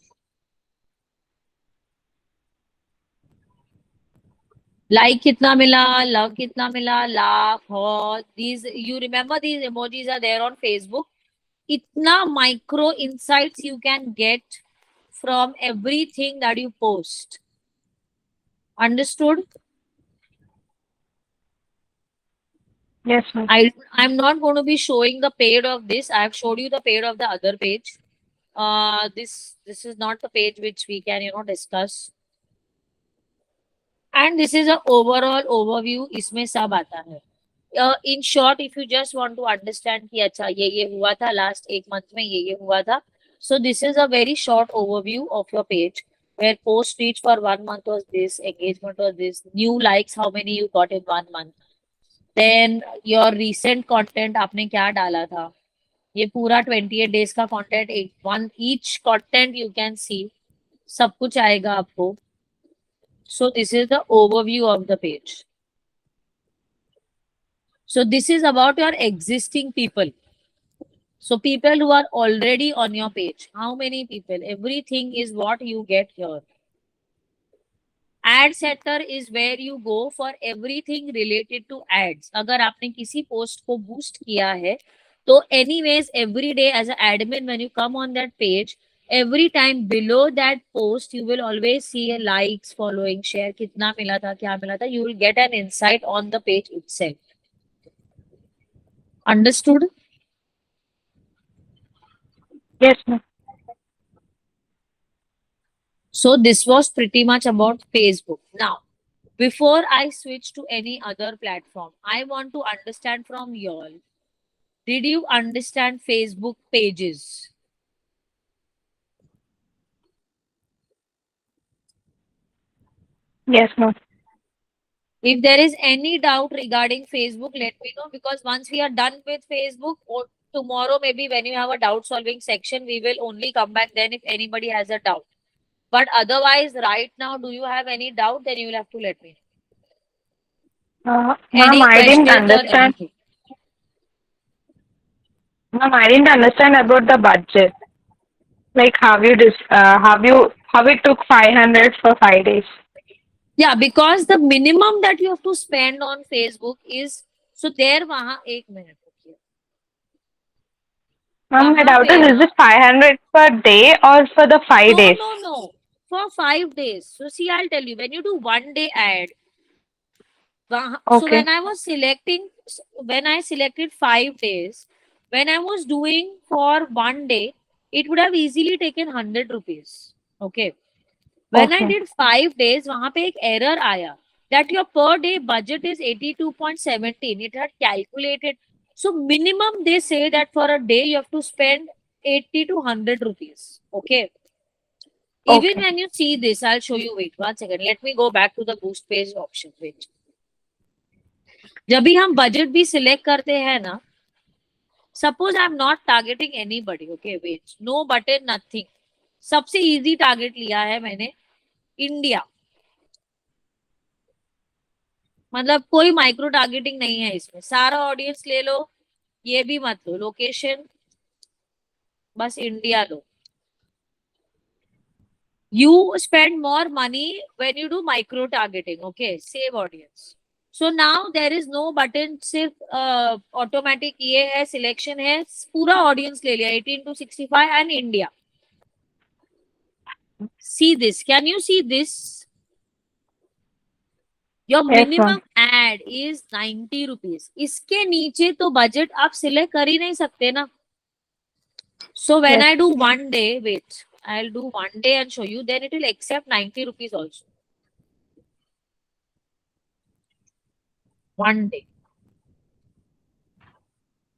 Like कितना मिला, love कितना मिला, laugh, hot. These you remember these emojis are there on Facebook. Itna micro insights you can get from everything that you post. Understood? Yes, ma'am. I'm not going to be showing the paid of this. I have showed you the paid of the other page. This is not the page which we can discuss. And this is a overall overview. इसमें सब आता है. In short, if you just want to understand कि अच्छा ये हुआ था last एक month में ये हुआ था. So this is a very short overview of your page where post reach for 1 month was this, engagement was this, new likes how many you got in 1 month. Then your recent content आपने क्या डाला था. ये पूरा 28 days का content each content you can see. सब कुछ आएगा आपको. So this is the overview of the page. So this is about your existing people. So people who are already on your page. How many people? Everything is what you get here. Ad setter is where you go for everything related to ads. अगर आपने किसी post को boost किया है, तो anyways every day as an admin when you come on that page, every time below that post you will always see a likes, following, share, कितना मिला था, क्या मिला था. You will get an insight on the page itself. Understood? Yes, ma'am. So this was pretty much about Facebook. Now, before I switch to any other platform, I want to understand from you all. Did you understand Facebook pages? Yes, ma'am. If there is any doubt regarding Facebook, let me know, because once we are done with Facebook, or tomorrow maybe when you have a doubt solving section, we will only come back then if anybody has a doubt. But otherwise, right now, do you have any doubt? Then you will have to let me know. Ma'am, Any I didn't questions or understand. anything? Ma'am, I didn't understand about the budget. Like how it took 500 for 5 days. Yeah, because the minimum that you have to spend on Facebook is, so there वहाँ एक minute रुकिए, Ma'am, my वहाँ doubt पे is ना, it 500 per day or for the 5 days? no, for 5 days. So see, I'll tell you, when you do 1 day ad, so Okay. when I selected 5 days, when I was doing for 1 day, it would have easily taken 100 rupees. Okay. When I Okay. did 5 days, वहाँ पे एक error आया that your per day budget is 82.17. It had calculated. So minimum they say that for a day you have to spend 80 to 100 rupees. Okay. Even Okay. when you see this, I'll show you. Wait, 1 second. Let me go back to the boost page option. Wait. जब भी हम budget भी select करते हैं ना, suppose I am not targeting anybody, okay wait, no button nothing, सबसे easy target लिया है मैंने, इंडिया, मतलब कोई माइक्रो टारगेटिंग नहीं है इसमें, सारा ऑडियंस ले लो, ये भी मत लो, लोकेशन बस India low. You spend more money when you do micro targeting, okay, save audience. So now there is no button, सिर्फ ऑटोमेटिक ये है, सिलेक्शन है, पूरा ऑडियंस ले लिया 18 to 65 and India. See this, can you see this? Your Yes, ma'am. minimum ad is 90 rupees. इसके नीचे तो बजट आप सिलेक्ट कर ही नहीं सकते ना. So when Yes. I do 1 day, wait, I'll do 1 day and show you, then it will accept 90 rupees also. 1 day.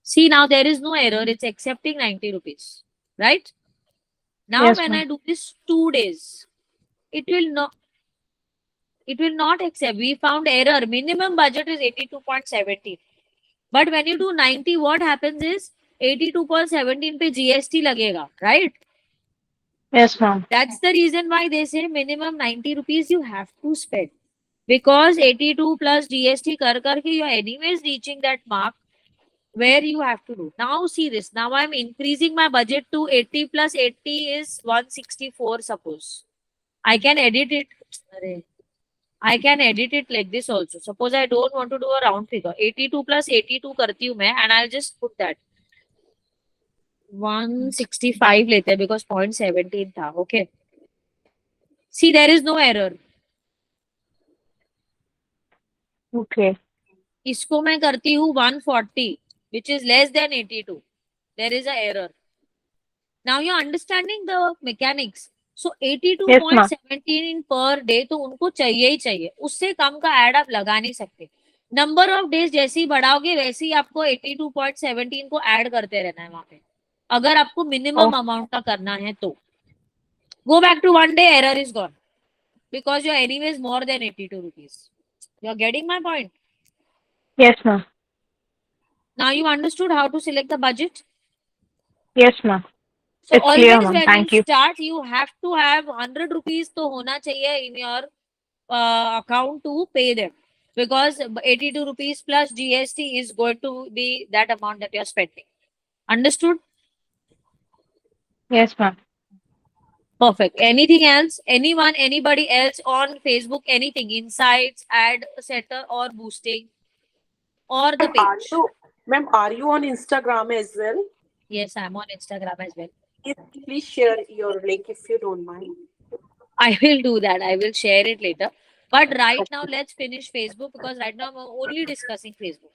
See, now there is no error. It's accepting 90 rupees, right? Now Yes, when ma'am. I do this 2 days, it will not accept. We found error. Minimum budget is 82.17. But when you do 90, what happens is 82.17 पे GST लगेगा, right? Yes, ma'am. That's the reason why they say minimum 90 rupees you have to spend. Because 82 plus GST कर you are anyways reaching that mark where you have to do. Now see this. Now I'm increasing my budget to 80 plus 80 is 164, suppose. I can edit it. I can edit it like this also. Suppose I don't want to do a round figure. 82 plus 82 करती हूँ मैं, and I'll just put that 165 लेते हैं because 0.17 था. Okay. See, there is no error. Okay. इसको मैं करती हूँ 140, which is less than 82. There is a error. Now you're understanding the mechanics. So Yes, ma'am. 82.17 in per day तो उनको चाहिए ही चाहिए, उससे कम का ऐड आप लगा नहीं सकते. नंबर ऑफ डेज जैसे ही बढ़ाओगे वैसे ही आपको 82.17 को ऐड करते रहना है वहां पे, अगर आपको मिनिमम Oh, अमाउंट का करना है तो. Go back to 1 day, error is gone because you're anyways more than 82 rupees. You're getting my point? yes, ma'am. Now you understood how to select the budget. Yes, ma'am. So It's clear, always ma'am. when you Thank you. start, you have to have 100 rupees तो होना चाहिए in your account to pay them, because 82 rupees plus GST is going to be that amount that you're spending. Understood? Yes, ma'am. Perfect. Anything else? Anyone, anybody else on Facebook? Anything? Insights, ad setter, or boosting, or the Ma'am, are page? you, ma'am, are you on Instagram as well? Yes, I'm on Instagram as well. Yes, please share your link if you don't mind. I will do that. I will share it later. But right now, let's finish Facebook because right now I'm only discussing Facebook.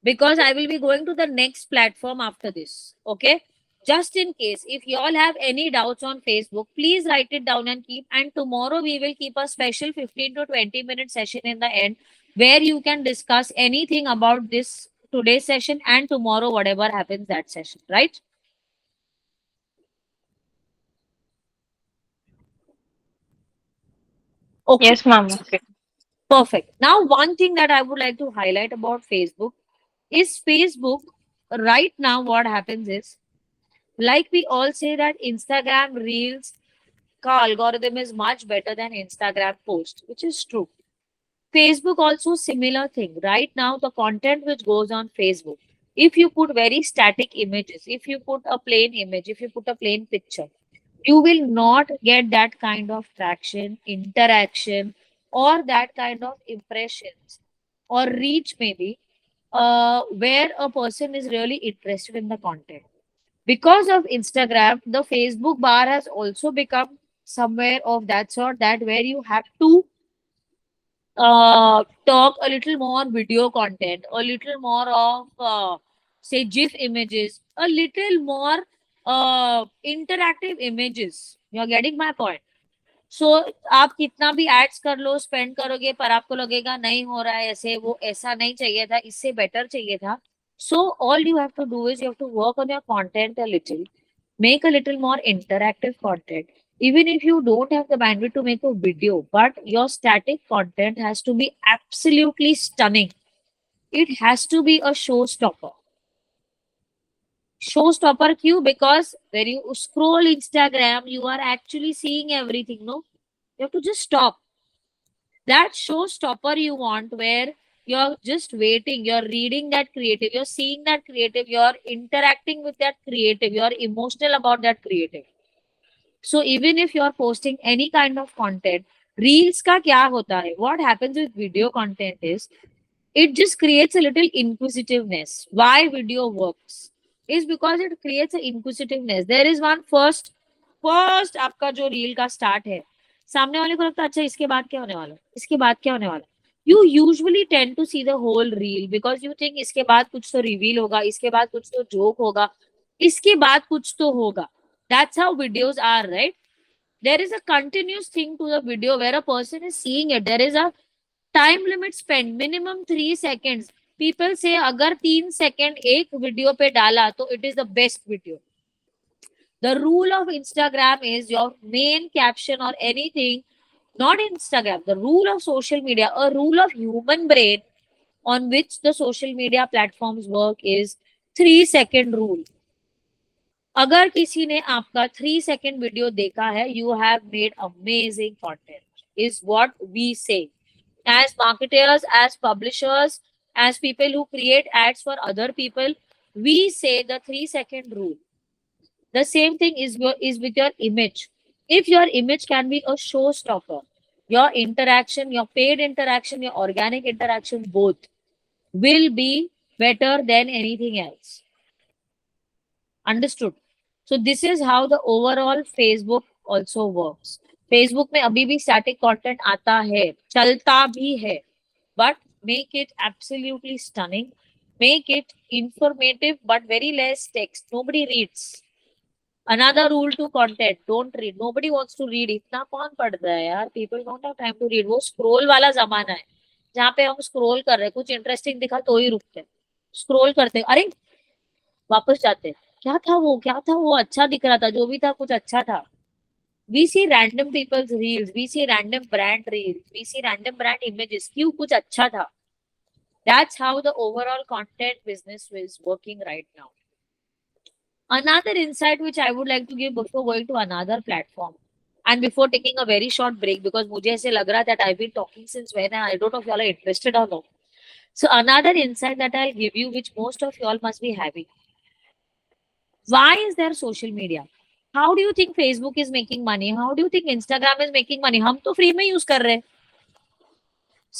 Because I will be going to the next platform after this. Okay. Just in case, if you all have any doubts on Facebook, please write it down and keep. And tomorrow we will keep a special 15 to 20-minute session in the end where you can discuss anything about this today's session and tomorrow, whatever happens that session, right? Okay. Yes, ma'am. Okay. Perfect. Now, one thing that I would like to highlight about Facebook is Facebook. Right now, what happens is, like we all say that Instagram Reels ka algorithm is much better than Instagram post, which is true. Facebook also similar thing. Right now, the content which goes on Facebook, if you put very static images, if you put a plain image, if you put a plain picture, you will not get that kind of traction, interaction, or that kind of impressions or reach maybe where a person is really interested in the content. Because of Instagram, the Facebook bar has also become somewhere of that sort, that where you have to talk a little more video content, a little more of say GIF images, a little more interactive images. You're getting my point. सो आप कितना भी ads कर लो, spend करोगे, पर आपको लगेगा नहीं हो रहा है, ऐसे वो ऐसा नहीं चाहिए था, इससे बेटर चाहिए था. So all you have to do is you have to work on your content a little, make a little more interactive content. Even if you don't have the bandwidth to make a video, but your static content has to be absolutely stunning. It has to be a showstopper. Showstopper क्यों? Because when you scroll Instagram, you are actually seeing everything, no? You have to just stop. That showstopper you want, where you're just waiting, you're reading that creative, you're seeing that creative, you're interacting with that creative, you're emotional about that creative. So even if you're posting any kind of content, reels का क्या होता है? What happens with video content is it just creates a little inquisitiveness. Why video works is because it creates an inquisitiveness. There is one first आपका जो reel का start है, सामने वाले को लगता है अच्छा इसके बाद क्या होने वाला, इसके बाद क्या होने वाला. You usually tend to see the whole reel because you think इसके बाद कुछ तो रिवील होगा, इसके बाद कुछ तो जोक होगा, इसके बाद कुछ तो होगा. That's how videos are, right? There is a continuous thing to the video where a person is seeing it. There is a time limit spent, minimum 3 seconds. People say अगर 3 सेकंड एक video पे डाला तो it is the best video. The rule of Instagram is your main caption or anything, not Instagram, the rule of social media, a rule of human brain on which the social media platforms work is 3-second rule. अगर किसी ने आपका 3-second video देखा है, you have made amazing content, is what we say. As marketers, as publishers, as people who create ads for other people, we say the 3-second rule. The same thing is with your image. If your image can be a showstopper, your interaction, your paid interaction, your organic interaction, both will be better than anything else. Understood? So this is how the overall Facebook also works. Facebook में अभी भी static content आता है, चलता भी है, but make it absolutely stunning. Make it informative, but very less text. Nobody reads. Another rule to content, don't read. Nobody wants to read. इतना कौन पढ़ता है यार? People don't have time to read. वो scroll वाला जमाना है, जहाँ पे हम scroll कर रहे हैं, कुछ interesting दिखा तो ही रुकते हैं, scroll करते हैं, अरे वापस जाते हैं, क्या था वो अच्छा दिख रहा था, जो भी था कुछ अच्छा था. We see random people's reels, we see random brand reels, we see random brand images. क्यों? कुछ अच्छा था. That's how the overall content business is working right now. Another insight which I would like to give before going to another platform and before taking a very short break, because मुझे ऐसे लग रहा that I've been talking since when, and I don't know if y'all are interested or not. So another insight that I'll give you, which most of y'all must be having. Why is there social media? How do you think Facebook is making money? How do you think Instagram is making money? हम तो free में use कर रहे हैं,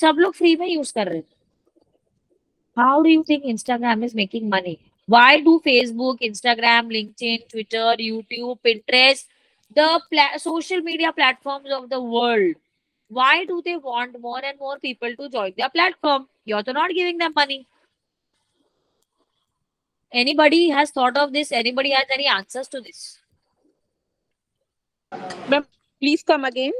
सब लोग free में use कर रहे हैं. How do you think Instagram is making money? Why do Facebook, Instagram, LinkedIn, Twitter, YouTube, Pinterest, the social media platforms of the world, why do they want more and more people to join their platform? You're not giving them money. Anybody has thought of this? Anybody has any answers to this? Ma'am, please come again.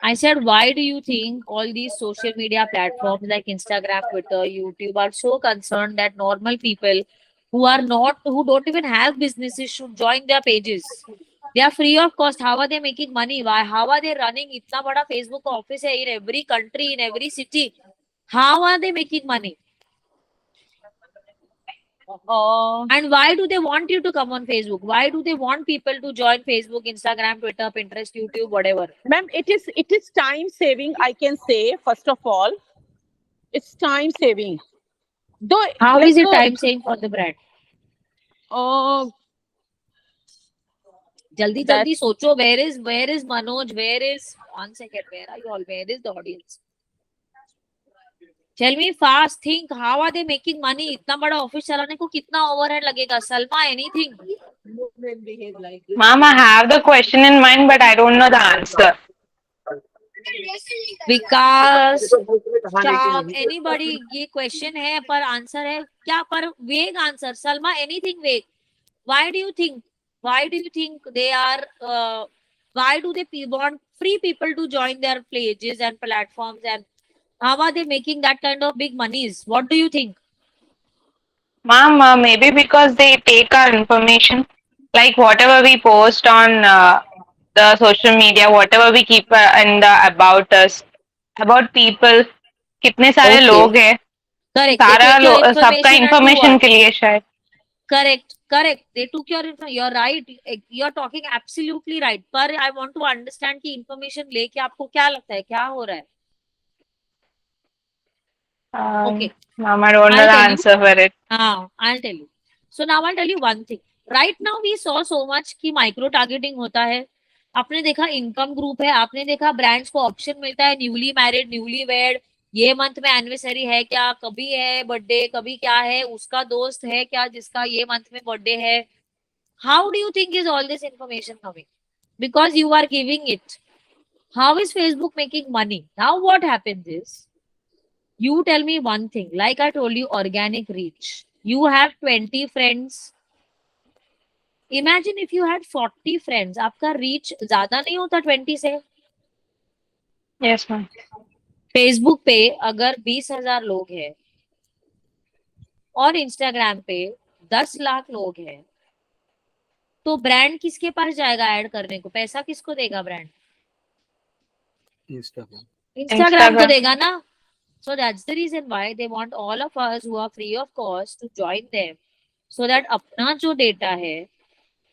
I said, why do you think all these social media platforms like Instagram, Twitter, YouTube are so concerned that normal people who don't even have businesses should join their pages? They are free of cost. How are they making money? Why? How are they running? इतना बड़ा Facebook office है in every country, in every city. How are they making money? And why do they want you to come on Facebook? Why do they want people to join Facebook, Instagram, Twitter, Pinterest, YouTube, whatever? Ma'am, it is time saving, I can say. First of all, it's time saving. Though, How like is it the time saving for the brand? uh, Jaldi that jaldi socho. Where is Manoj? Where is, one second, where are you all? Where is the audience? Tell me fast. Think. How are they making money? इतना बड़ा office चलाने को कितना overhead लगेगा? Salma, anything? Ma'am, I have the question in mind, but I don't know the answer. Vikas, Shyam, anybody? ये question है पर answer है क्या? पर वेग आंसर. सलमा, anything वेग. Why do you think? Why do you think they are? Why do they want free people to join their pages and platforms? And how are they making that kind of big monies? What do you think? Ma'am, maybe because they take our information, like whatever we post on the social media, whatever we keep in the about us, about people, कितने सारे Okay. लोग हैं, Correct. They सारा take your सबका information and do information what? के लिए शायद. Correct. Correct. They took your information. You're right. You're talking absolutely right. पर I want to understand कि information लेके आपको क्या लगता है? क्या हो रहा है? Okay. Ma'am, I don't know I'll the tell you. answer for it. I'll tell you. So now I'll tell you one thing. Right now we saw so much कि माइक्रो टारगेटिंग होता है. आपने देखा इनकम ग्रुप है. आपने देखा brands को option मिलता है न्यूली मैरिड, न्यूली वेड. ये मंथ में एनिवर्सरी है क्या, कभी है बर्थडे, कभी क्या है, उसका दोस्त है क्या जिसका ये मंथ में बर्थडे है. How do you think is all this information coming? Because you are giving it. How is Facebook making money? Now what happens is, you tell me one thing. Like I told you, organic reach. You have 20 friends. Imagine if you had 40 friends. आपका reach ज्यादा नहीं होता 20 से? Yes, ma'am. Facebook पे अगर 20,000 लोग हैं और इंस्टाग्राम पे 10 लाख लोग हैं, तो ब्रांड किसके पास जाएगा ऐड करने को? पैसा किसको देगा ब्रांड? Instagram. इंस्टाग्राम को Instagram. देगा ना. So that's the reason why they want all of us who are free of cost to join them, so that अपना जो डेटा है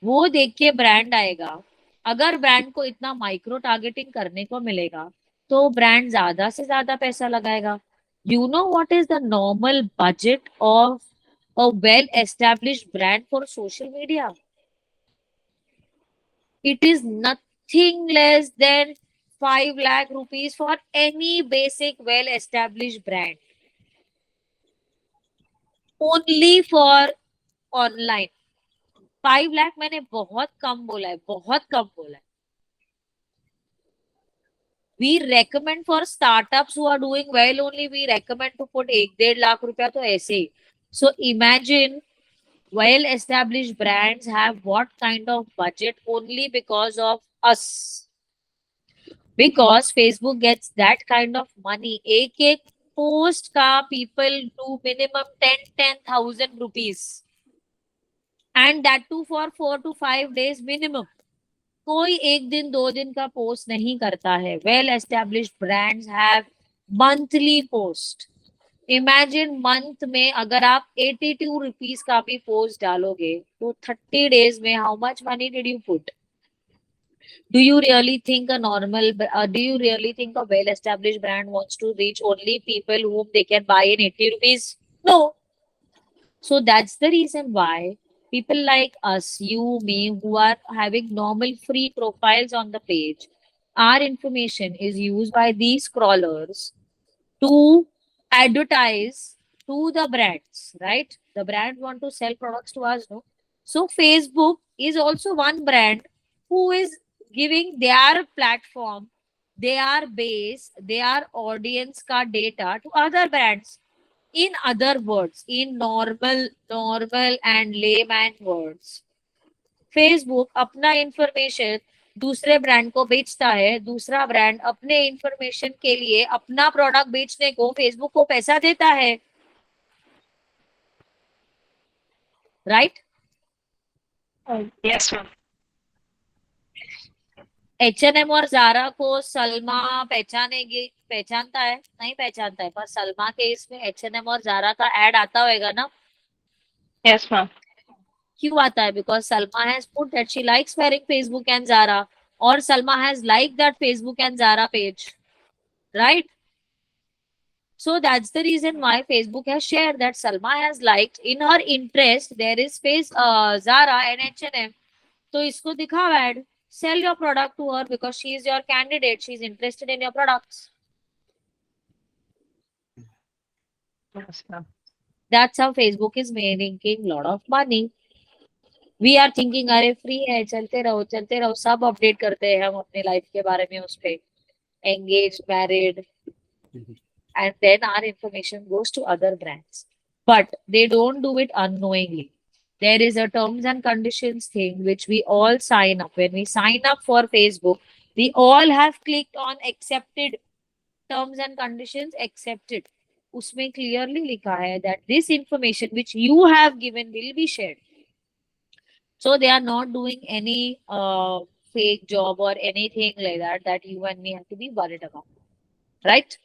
वो देख के ब्रांड आएगा. अगर ब्रांड को इतना माइक्रो टारगेटिंग करने को मिलेगा तो ब्रांड ज्यादा से ज्यादा पैसा लगाएगा. You know what is the normal budget of a well established brand for social media? It is nothing less than 5 lakh rupees for any basic well established brand. Only for online. 5 lakh मैंने बहुत कम बोला है, बहुत कम बोला है. We recommend for startups who are doing well only, we recommend to put 1-1.5 lakh रुपया तो ऐसे ही. So imagine well established brands have what kind of budget only because of us. Because Facebook gets that kind of money. एक post का people do minimum 10,000 rupees. And that too for 4 to 5 days minimum. कोई एक दिन 2 दिन का post नहीं करता है. Well established brands have monthly post. Imagine month में अगर आप 82 rupees का भी पोस्ट डालोगे तो 30 days में how much money did you put? Do you really think a well established brand wants to reach only people whom they can buy in 80 rupees? No. So that's the reason why people like us, you, me, who are having normal free profiles on the page, our information is used by these crawlers to advertise to the brands, right? The brands want to sell products to us, no? So Facebook is also one brand who is giving their platform, their base, their audience ka data to other brands. In other words, in normal and layman words, Facebook अपना information दूसरे brand को बेचता है. दूसरा brand अपने information के लिए अपना प्रोडक्ट बेचने को फेसबुक को पैसा देता है. राइट? Yes, ma'am. H&M और जारा को सलमा पहचानता है? नहीं पहचानता है. पर सलमा के इसमें H&M और जारा का एड आता होगा ना. Yes, ma'am. क्यों आता है? Because Salma has put that she likes wearing Facebook and Zara, or Salma has liked that Facebook and Zara page, right? So that's the reason why Facebook has shared that Salma has liked, in her interest there is space Zara and H&M. तो इसको दिखाओ ad, sell your product to her because she is your candidate, she is interested in your products. Yes, ma'am. That's how Facebook is making lot of money. We are thinking अरे free है, चलते रहो, सब update करते हैं हम अपने life के बारे में उस पे, engaged, married, and then our information goes to other brands. But they don't do it unknowingly. There is a terms and conditions thing which we all sign up. When we sign up for Facebook, we all have clicked on accepted terms and conditions, accepted. उसमें clearly लिखा है that this information which you have given will be shared. So they are not doing any fake job or anything like that that you and me have to be worried about, right?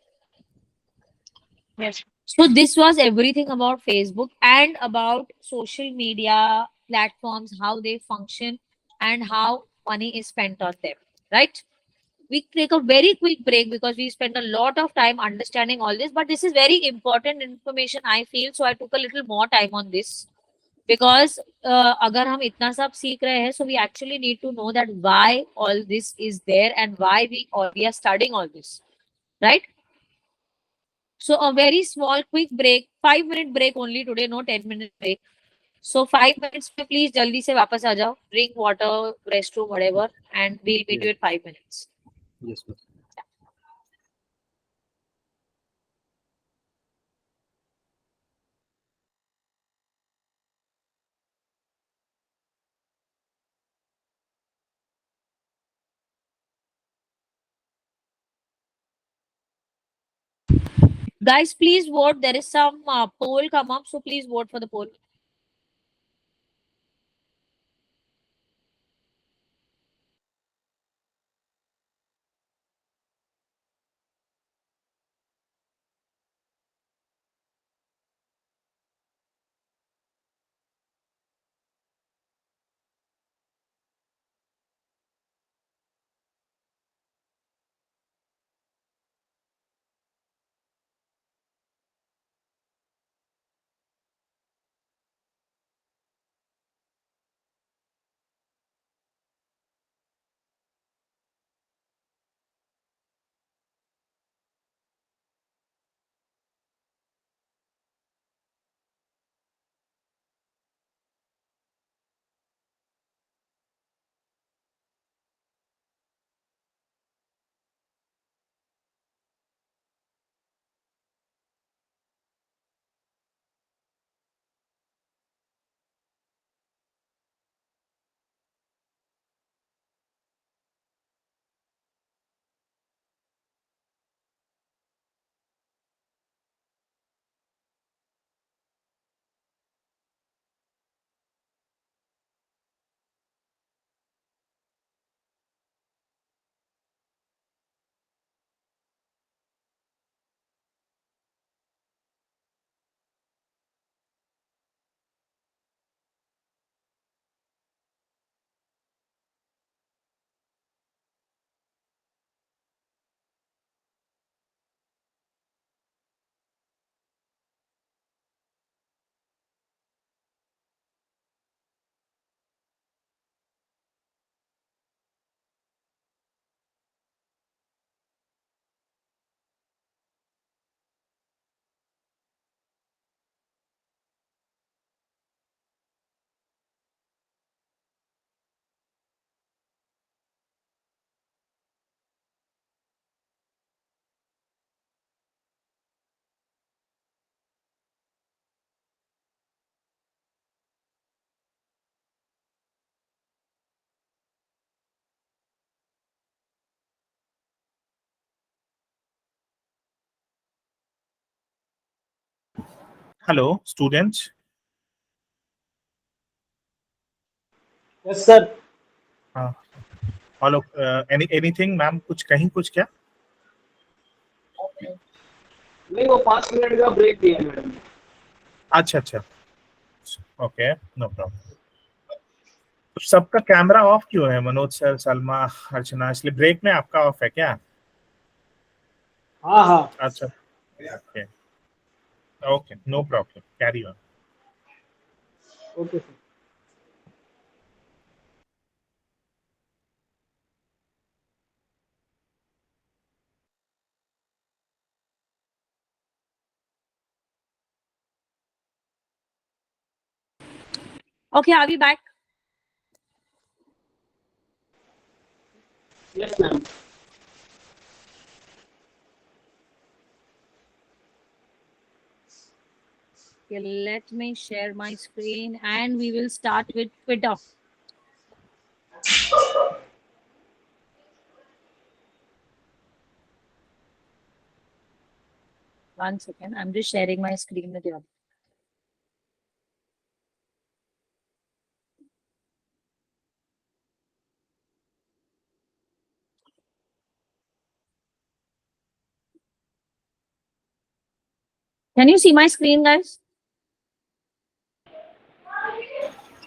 Yes. So this was everything about Facebook and about social media platforms, how they function and how money is spent on them, right? We take a very quick break because we spent a lot of time understanding all this, but this is very important information, I feel. So I took a little more time on this because अगर हम इतना सब सीख रहे हैं, so we actually need to know that why all this is there and why we are studying all this, right? So a very small quick break, 5 minute break only today, no 10 minute break. So 5 minutes में please जल्दी से वापस आ जाओ, drink water, restroom, whatever, and we'll meet you in 5 minutes. Yes, ma'am. Guys, please vote. There is some poll come up, so please vote for the poll. Hello, students. Yes, sir. Hello. Anything, ma'am? कुछ कहीं कुछ क्या? नहीं, वो 5 minute का break दिया है madam. अच्छा. Okay, no problem. तो सबका कैमरा ऑफ क्यों है? मनोज सर, सलमा, अर्चना, इसलिए ब्रेक में आपका ऑफ है क्या? हाँ हाँ। अच्छा, okay okay, no problem, carry on. Okay sir. Okay, are we back? Yes, ma'am. Okay, let me share my screen and we will start with Twitter. One second, I'm just sharing my screen with you. Can you see my screen, guys?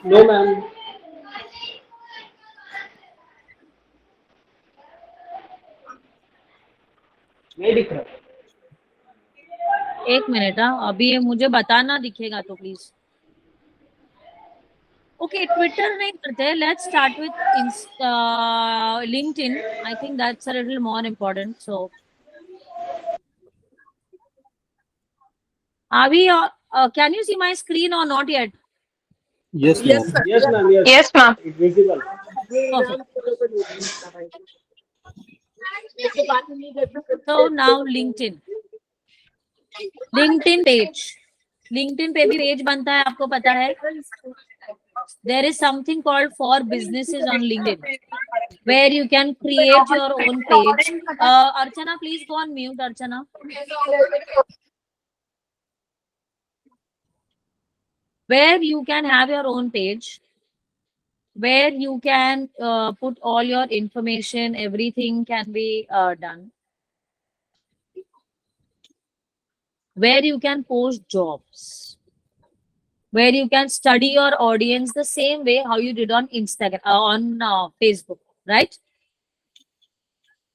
No, ma'am. नहीं दिख रहा। एक minute, हाँ, अभी ये मुझे बताना दिखेगा तो प्लीज। ओके, ट्विटर नहीं करते, let's start with LinkedIn. I think that's a little more important. So are we can you see my screen or not yet? Yes, ma'am. Yes, sir. Yes, ma'am. Yes. Yes, ma'am. It's visible. Perfect. So now LinkedIn page, LinkedIn पे भी page बनता है, आपको पता है। There is something called for businesses on LinkedIn where you can create your own page. Archana, please go on mute, Archana. Where you can have your own page, where you can put all your information, everything can be done. Where you can post jobs, where you can study your audience the same way how you did on Instagram, on Facebook, right?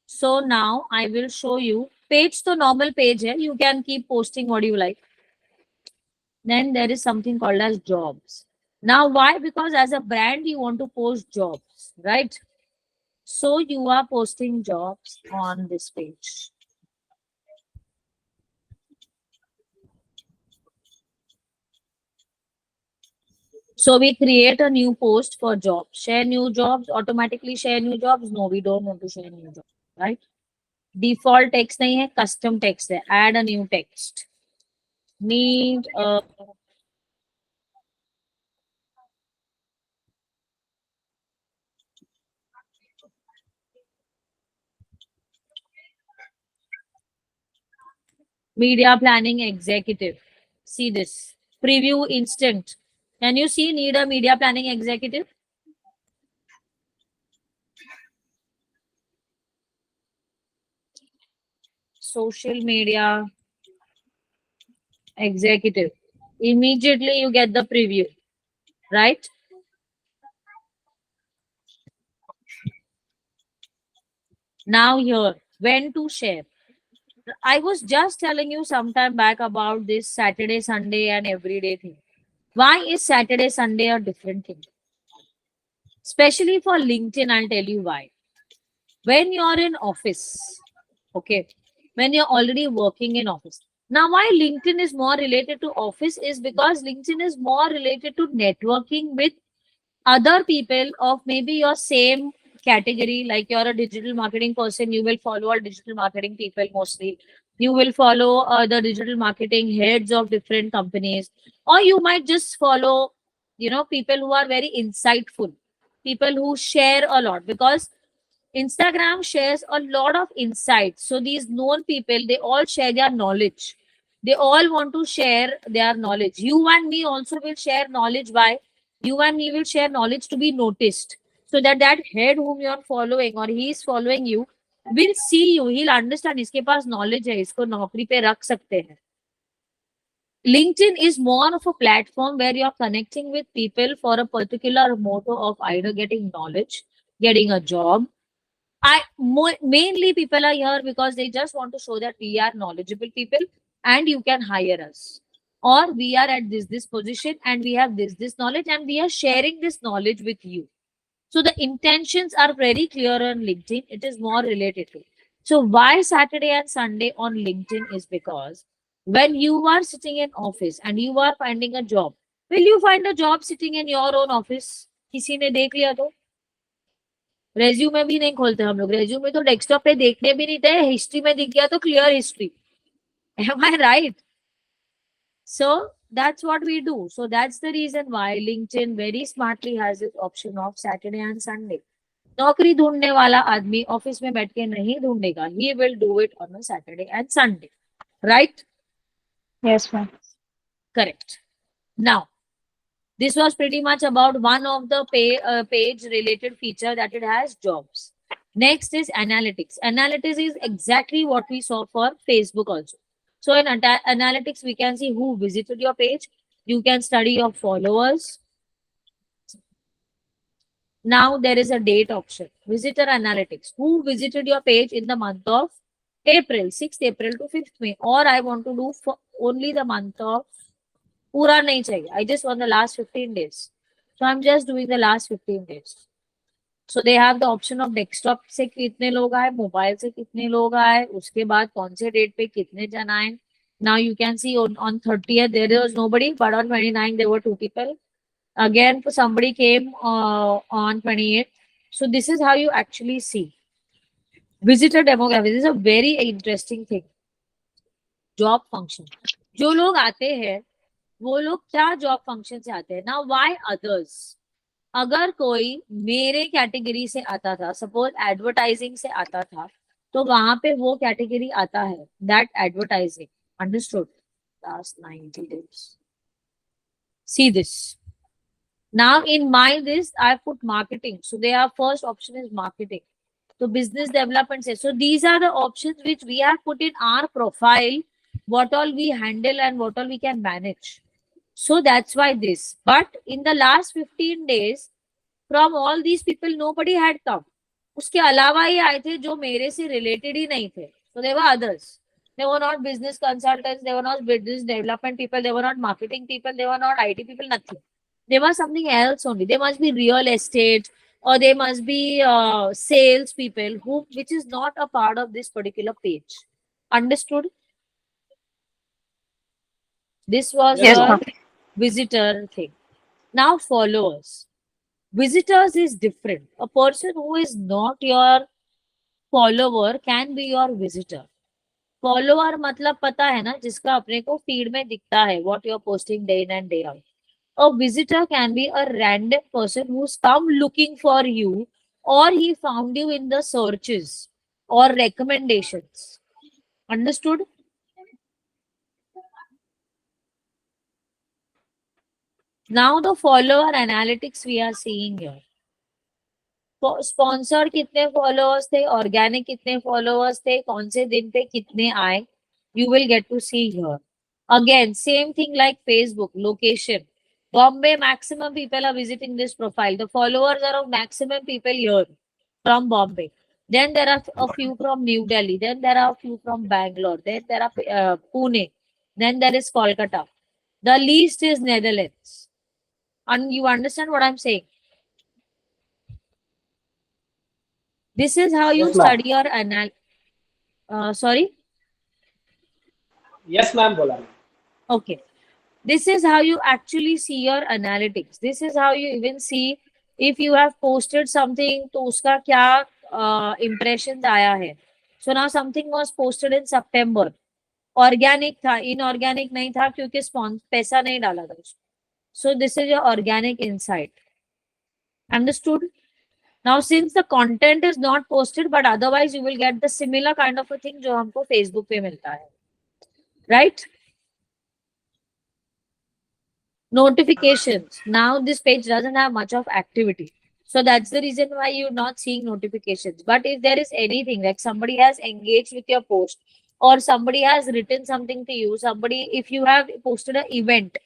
So now I will show you page to normal page hai. You can keep posting what you like. Then there is something called as jobs. Now why? Because as a brand you want to post jobs, right? So you are posting jobs on this page. So we create a new post for jobs. Share new jobs, automatically share new jobs. No, we don't want to share new jobs, right? Default text nahi hai, custom text hai. Add a new text. Need a media planning executive. See this. Preview instant. Can you see need a media planning executive? Social media executive. Immediately you get the preview, right? Now here, when to share. I was just telling you sometime back about this Saturday, Sunday and everyday thing. Why is Saturday, Sunday a different thing? Especially for LinkedIn, I'll tell you why. When you're in office, okay, when you're already working in office. Now, why LinkedIn is more related to office is because LinkedIn is more related to networking with other people of maybe your same category. Like you're a digital marketing person, you will follow all digital marketing people mostly. You will follow the digital marketing heads of different companies, or you might just follow, people who are very insightful, people who share a lot, because Instagram shares a lot of insights. So these known people, they all share their knowledge. They all want to share their knowledge. You and me also will share knowledge. Why? You and me will share knowledge to be noticed. So that that head whom you are following or he is following you will see you. He'll understand. इसके पास knowledge है. इसको नौकरी पे रख सकते हैं. LinkedIn is more of a platform where you're connecting with people for a particular motto of either getting knowledge, getting a job. Mainly people are here because they just want to show that we are knowledgeable people and you can hire us. Or we are at this position and we have this knowledge and we are sharing this knowledge with you. So the intentions are very clear on LinkedIn. It is more related to. So why Saturday and Sunday on LinkedIn is because when you are sitting in office and you are finding a job, will you find a job sitting in your own office? किसी ने देख लिया तो resume भी नहीं खोलते हम लोग रेज्यूमे तो डेस्कटॉप पे देखने भी नहीं थे हिस्ट्री में दिख गया तो clear history am I right? So that's what we do. So that's the reason why LinkedIn very smartly has this option of Saturday and Sunday. नौकरी ढूंढने वाला आदमी ऑफिस में बैठ के नहीं ढूंढेगा. He will do it on a Saturday and Sunday. Right? Yes, ma'am. Correct. Now, this was pretty much about one of the page related feature that it has jobs. Next is analytics. Analytics is exactly what we saw for Facebook also. So in analytics, we can see who visited your page. You can study your followers. Now there is a date option. Visitor analytics. Who visited your page in the month of April, 6th April to 5th May. Or I want to do for only the month of पूरा नहीं चाहिए. I just want the last 15 days. So I'm just doing the last 15 days. So they have the option of desktop से कितने लोग आए, mobile से कितने लोग आए, उसके बाद कौन से डेट पे कितने जन आए. Now you can see on 30th there was nobody, but on 29th there were 2 people. Again, somebody came on 28th. So this is how you actually see. Visitor demographics. This is a very interesting thing. Job function. जो लोग आते हैं वो लोग क्या job function से आते हैं. Now why others. अगर कोई मेरे कैटेगरी से आता था, सपोज एडवर्टाइजिंग से आता था, तो वहां पे वो कैटेगरी आता है that advertising. Understood? Last 90 days. See this. Now in my list I put marketing. So their first option is marketing. So business development says. So these are the options which we have put in our profile, what all we handle and what all we can manage. So that's why this. But in the last 15 days, from all these people, nobody had come. उसके अलावा ही आए थे जो मेरे से related ही नहीं थे. So they were others. They were not business consultants. They were not business development people. They were not marketing people. They were not IT people. Nothing. They were something else only. They must be real estate or they must be sales people which is not a part of this particular page. Understood? This was Yes, your ma'am. visitor thing. Now followers. Visitors is different. A person who is not your follower can be your visitor. Follower मतलब पता है ना जिसका अपने को feed में दिखता है what you are posting day in and day out. A visitor can be a random person who's come looking for you or he found you in the searches or recommendations. Understood? Now the follower analytics we are seeing here. Sponsored कितने followers थे, organic कितने followers थे, कौन से दिन पे कितने आए, you will get to see here. Again, same thing like Facebook, location. Bombay, maximum people are visiting this profile. The followers are of maximum people here from Bombay. Then there are a few from New Delhi. Then there are a few from Bangalore. Then there are Pune. Then there is Kolkata. The least is Netherlands. And you understand what I'm saying? This is how you Yes, ma'am. study your sorry? Yes, ma'am. बोला. Okay. This is how you actually see your analytics. This is how you even see if you have posted something, तो उसका क्या impressions आया है. So now something was posted in September. Organic था, inorganic नहीं था क्योंकि पैसा नहीं डाला था उसमें. So this is your organic insight. Understood? Now since the content is not posted, but otherwise you will get the similar kind of a thing जो हमको Facebook पे मिलता है. Right? Notifications. Now this page doesn't have much of activity. So that's the reason why you're not seeing notifications. But if there is anything like somebody has engaged with your post or somebody has written something to you, somebody, if you have posted an event,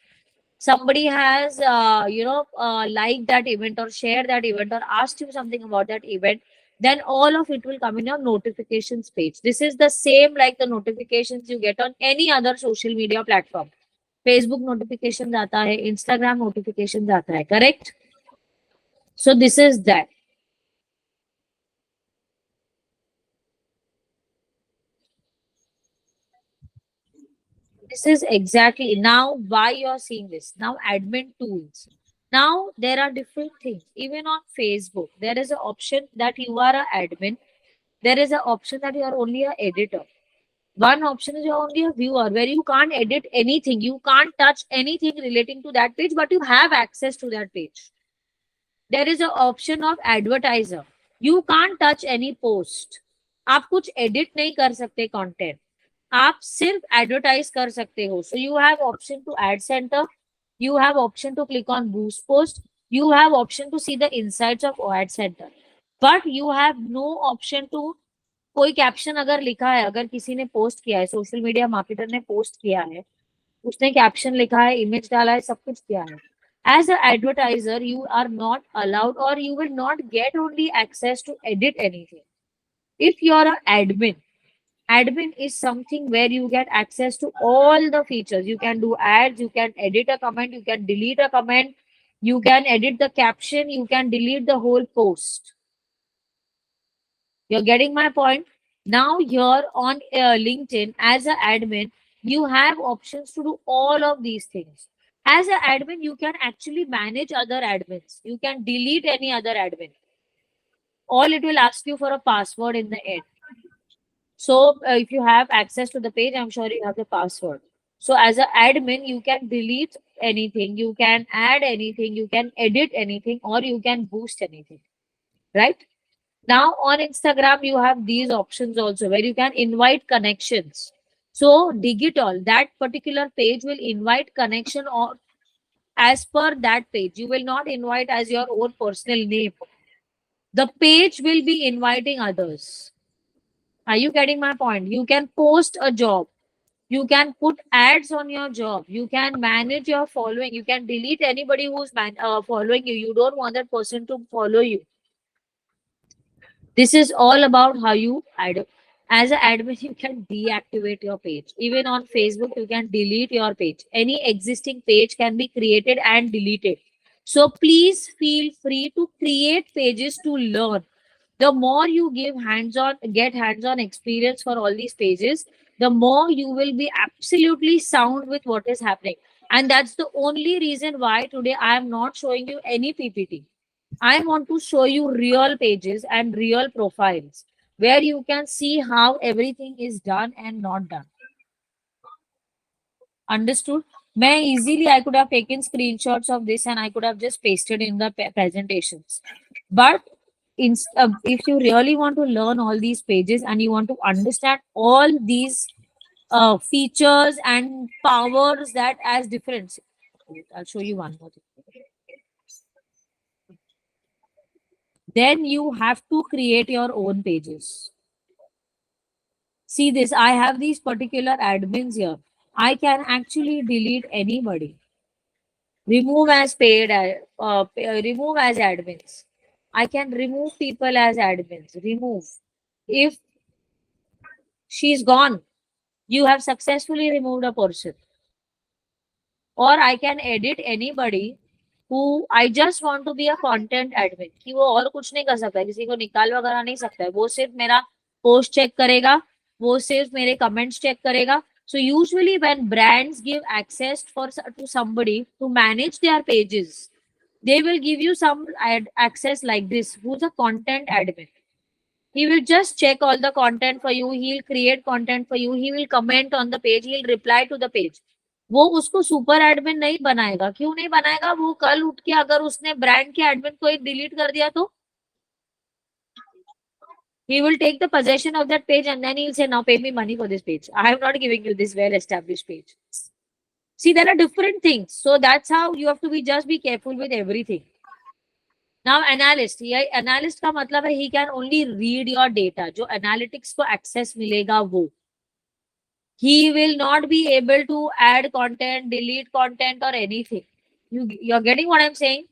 somebody has liked that event or shared that event or asked you something about that event, then all of it will come in your notifications page. This is the same like the notifications you get on any other social media platform. Facebook notification आता है, Instagram notifications आता है, correct? So this is that. This is exactly now why you're seeing this. Now admin tools. Now there are different things. Even on Facebook, there is an option that you are an admin. There is an option that you are only an editor. One option is you're only a viewer where you can't edit anything. You can't touch anything relating to that page, but you have access to that page. There is an option of advertiser. You can't touch any post. आप कुछ edit नहीं कर सकते content. आप सिर्फ advertise कर सकते हो. So you have option to add center, you have option to click on boost post, you have option to see the insights of ad center, but you have no option to कोई caption अगर लिखा है, अगर किसी ने post किया है, social media marketer ने पोस्ट किया है, उसने कैप्शन लिखा है, इमेज डाला है, सब कुछ किया है, as an advertiser you are not allowed or you will not get only access to edit anything. If you are an admin is something where you get access to all the features. You can do ads, you can edit a comment, you can delete a comment, you can edit the caption, you can delete the whole post. You're getting my point? Now here on LinkedIn as an admin, you have options to do all of these things. As an admin, you can actually manage other admins. You can delete any other admin. All it will ask you for a password in the end. So if you have access to the page, I'm sure you have the password. So as an admin, you can delete anything, you can add anything, you can edit anything, or you can boost anything, right? Now on Instagram, you have these options also where you can invite connections. So digital, that particular page will invite connection or as per that page. You will not invite as your own personal name. The page will be inviting others. Are you getting my point? You can post a job. You can put ads on your job. You can manage your following. You can delete anybody who's following you. You don't want that person to follow you. This is all about how you add. As an admin, you can deactivate your page. Even on Facebook, you can delete your page. Any existing page can be created and deleted. So please feel free to create pages to learn. The more you get hands-on experience for all these pages, the more you will be absolutely sound with what is happening. And that's the only reason why today I am not showing you any PPT. I want to show you real pages and real profiles where you can see how everything is done and not done. Understood? Easily I could have taken screenshots of this and I could have just pasted in the presentations. But if you really want to learn all these pages and you want to understand all these features and powers that as different, I'll show you one more thing. Then you have to create your own pages. See this, I have these particular admins here. I can actually delete anybody. Remove as remove as admins. I can remove people as admins. Remove. If she's gone, you have successfully removed a person. Or I can edit anybody who I just want to be a content admin. कि वो और कुछ नहीं कर सकता, किसी को निकाल वगैरह नहीं सकता है, वो सिर्फ मेरा पोस्ट चेक करेगा, वो सिर्फ मेरे कमेंट्स चेक करेगा. So usually when brands give access to somebody to manage their pages, they will give you some access like this, who's a content admin. He will just check all the content for you, he'll create content for you, he will comment on the page, he'll reply to the page. वो उसको super admin नहीं बनाएगा. क्यों नहीं बनाएगा? वो कल उठ के अगर उसने ब्रांड के एडमिन को डिलीट कर दिया तो he will take the possession of that page and then he'll say, now pay me money for this page. I am not giving you this well established page. See, there are different things. So that's how you have to just be careful with everything. Now analyst, ये analyst का मतलब है he can only read your data. जो analytics को access मिलेगा वो. He will not be able to add content, delete content or anything. You're getting what I'm saying?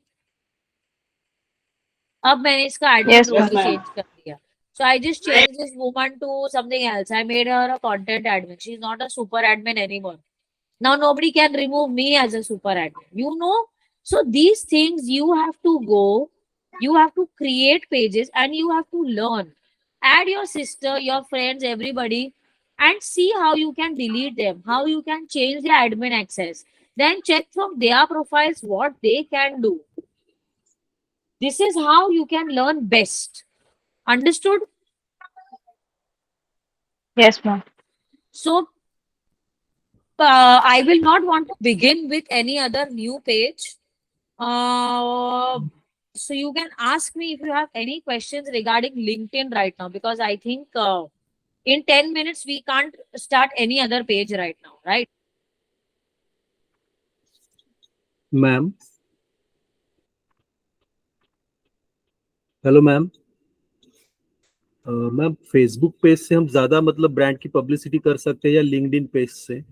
अब मैंने इसका admin Yes, role Yes, ma'am. ही ma'am. change कर दिया. So I just changed this woman to something else. I made her a content admin. She's not a super admin anymore. Now nobody can remove me as a super admin. You know? So these things you have to go, you have to create pages and you have to learn. Add your sister, your friends, everybody, and see how you can delete them, how you can change their admin access. Then check from their profiles what they can do. This is how you can learn best. Understood? Yes, ma'am. So I will not want to begin with any other new page. So you can ask me if you have any questions regarding LinkedIn right now, because I think in 10 minutes we can't start any other page right now, right? Ma'am, hello ma'am. Ma'am, Facebook page से हम ज्यादा मतलब brand की publicity कर सकते हैं या LinkedIn page से?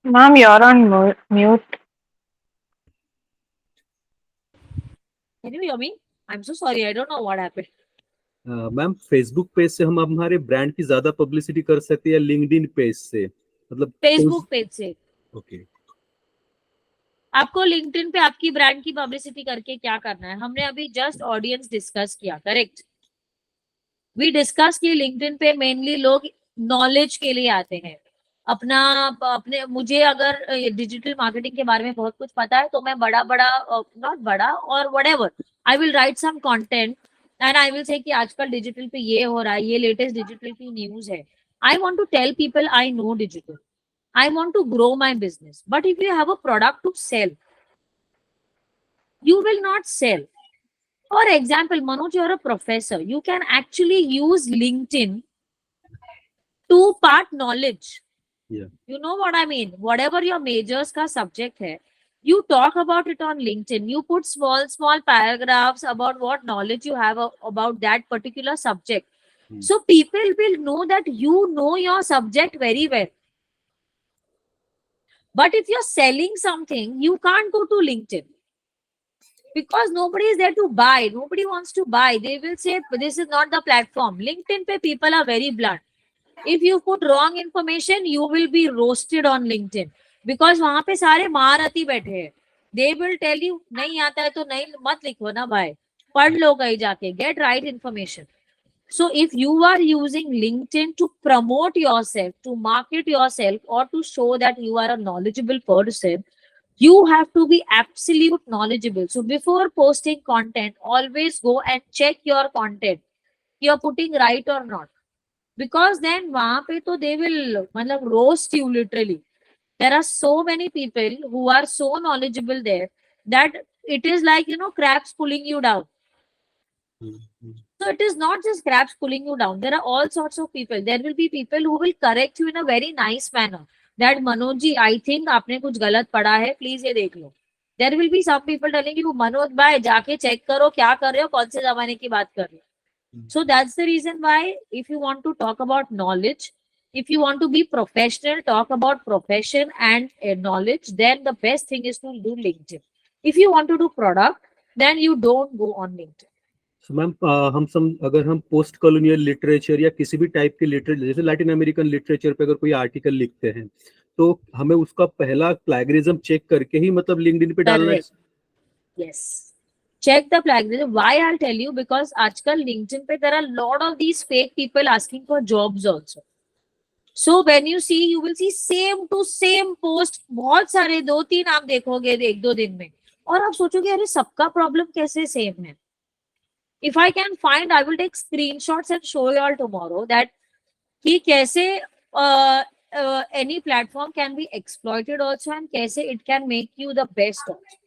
Ma'am, you're on mute. Can you hear me? I'm so sorry. I don't know what happened. Ma'am, Facebook page से हम हमारे ब्रांड की ज्यादा पब्लिसिटी कर सकते हैं या लिंक्डइन पेज से? मतलब फेसबुक पेज से। ओके। आपको लिंक्डइन पे आपकी ब्रांड की पब्लिसिटी करके क्या करना है? हमने अभी जस्ट ऑडियंस डिस्कस किया, करेक्ट? वी डिस्कस की लिंक्डइन पे मेनली लोग नॉलेज के लिए आते हैं। अपने मुझे अगर डिजिटल मार्केटिंग के बारे में बहुत कुछ पता है तो मैं बड़ा नॉट बड़ा और whatever, I will write some content and I will say कि आजकल डिजिटल पे ये हो रहा है, ये लेटेस्ट डिजिटल की न्यूज है. I want to tell people I know digital. I want to grow my business. But if you have a product to sell, you will not sell. For example, Manoj, you're a professor. You can actually use LinkedIn to part knowledge. Yeah. You know what I mean? Whatever your majors ka subject hai, you talk about it on LinkedIn. You put small paragraphs about what knowledge you have about that particular subject. So people will know that you know your subject very well. But if you're selling something, you can't go to LinkedIn because nobody is there to buy. Nobody wants to buy. They will say, this is not the platform. LinkedIn pe people are very blunt. If you put wrong information, you will be roasted on LinkedIn because वहां पे सारे महारथी बैठे हैं. They will tell you नहीं आता है तो नहीं मत लिखो ना भाई, पढ़ लो कहीं जाके, get right information. So if you are using LinkedIn to promote yourself, to market yourself, or to show that you are a knowledgeable person, you have to be absolute knowledgeable. So before posting content, always go and check your content. You're putting right or not. Because then वहां पे तो they will मतलब roast you literally. There are so many people who are so knowledgeable there that it is like, crabs pulling you down. So it is not just crabs pulling you down. There are all sorts of people. There will be people who will correct you in a very nice manner. That Manoj ji, I think आपने कुछ गलत पढ़ा है, please ये देख लो. There will be some people telling you, Manoj भाई जाके check करो क्या कर रहे हो, कौन से जमाने की बात कर रहे हो. So that's the reason why if you want to talk about knowledge, if you want to be professional, talk about profession and knowledge, then the best thing is to do LinkedIn. If you want to do product, then you don't go on LinkedIn. So ma'am, अगर हम post colonial literature या किसी भी type के literature जैसे Latin American literature पे अगर कोई आर्टिकल लिखते हैं तो हमें उसका पहला प्लैगरिज्म चेक करके ही मतलब लिंक्डइन पे डालना है? Yes. Check the plagiarism. Why I'll tell you, because आजकल LinkedIn पे there are a lot of these fake people asking for jobs also. So when you see, you will see same to same post. बहुत सारे 2-3 आप देखोगे एक दो दिन में और आप सोचोगे अरे सबका प्रॉब्लम कैसे सेम है. If I can find, I will take screenshots and show you all tomorrow that कि कैसे any platform can be exploited also and कैसे it can make you the best also.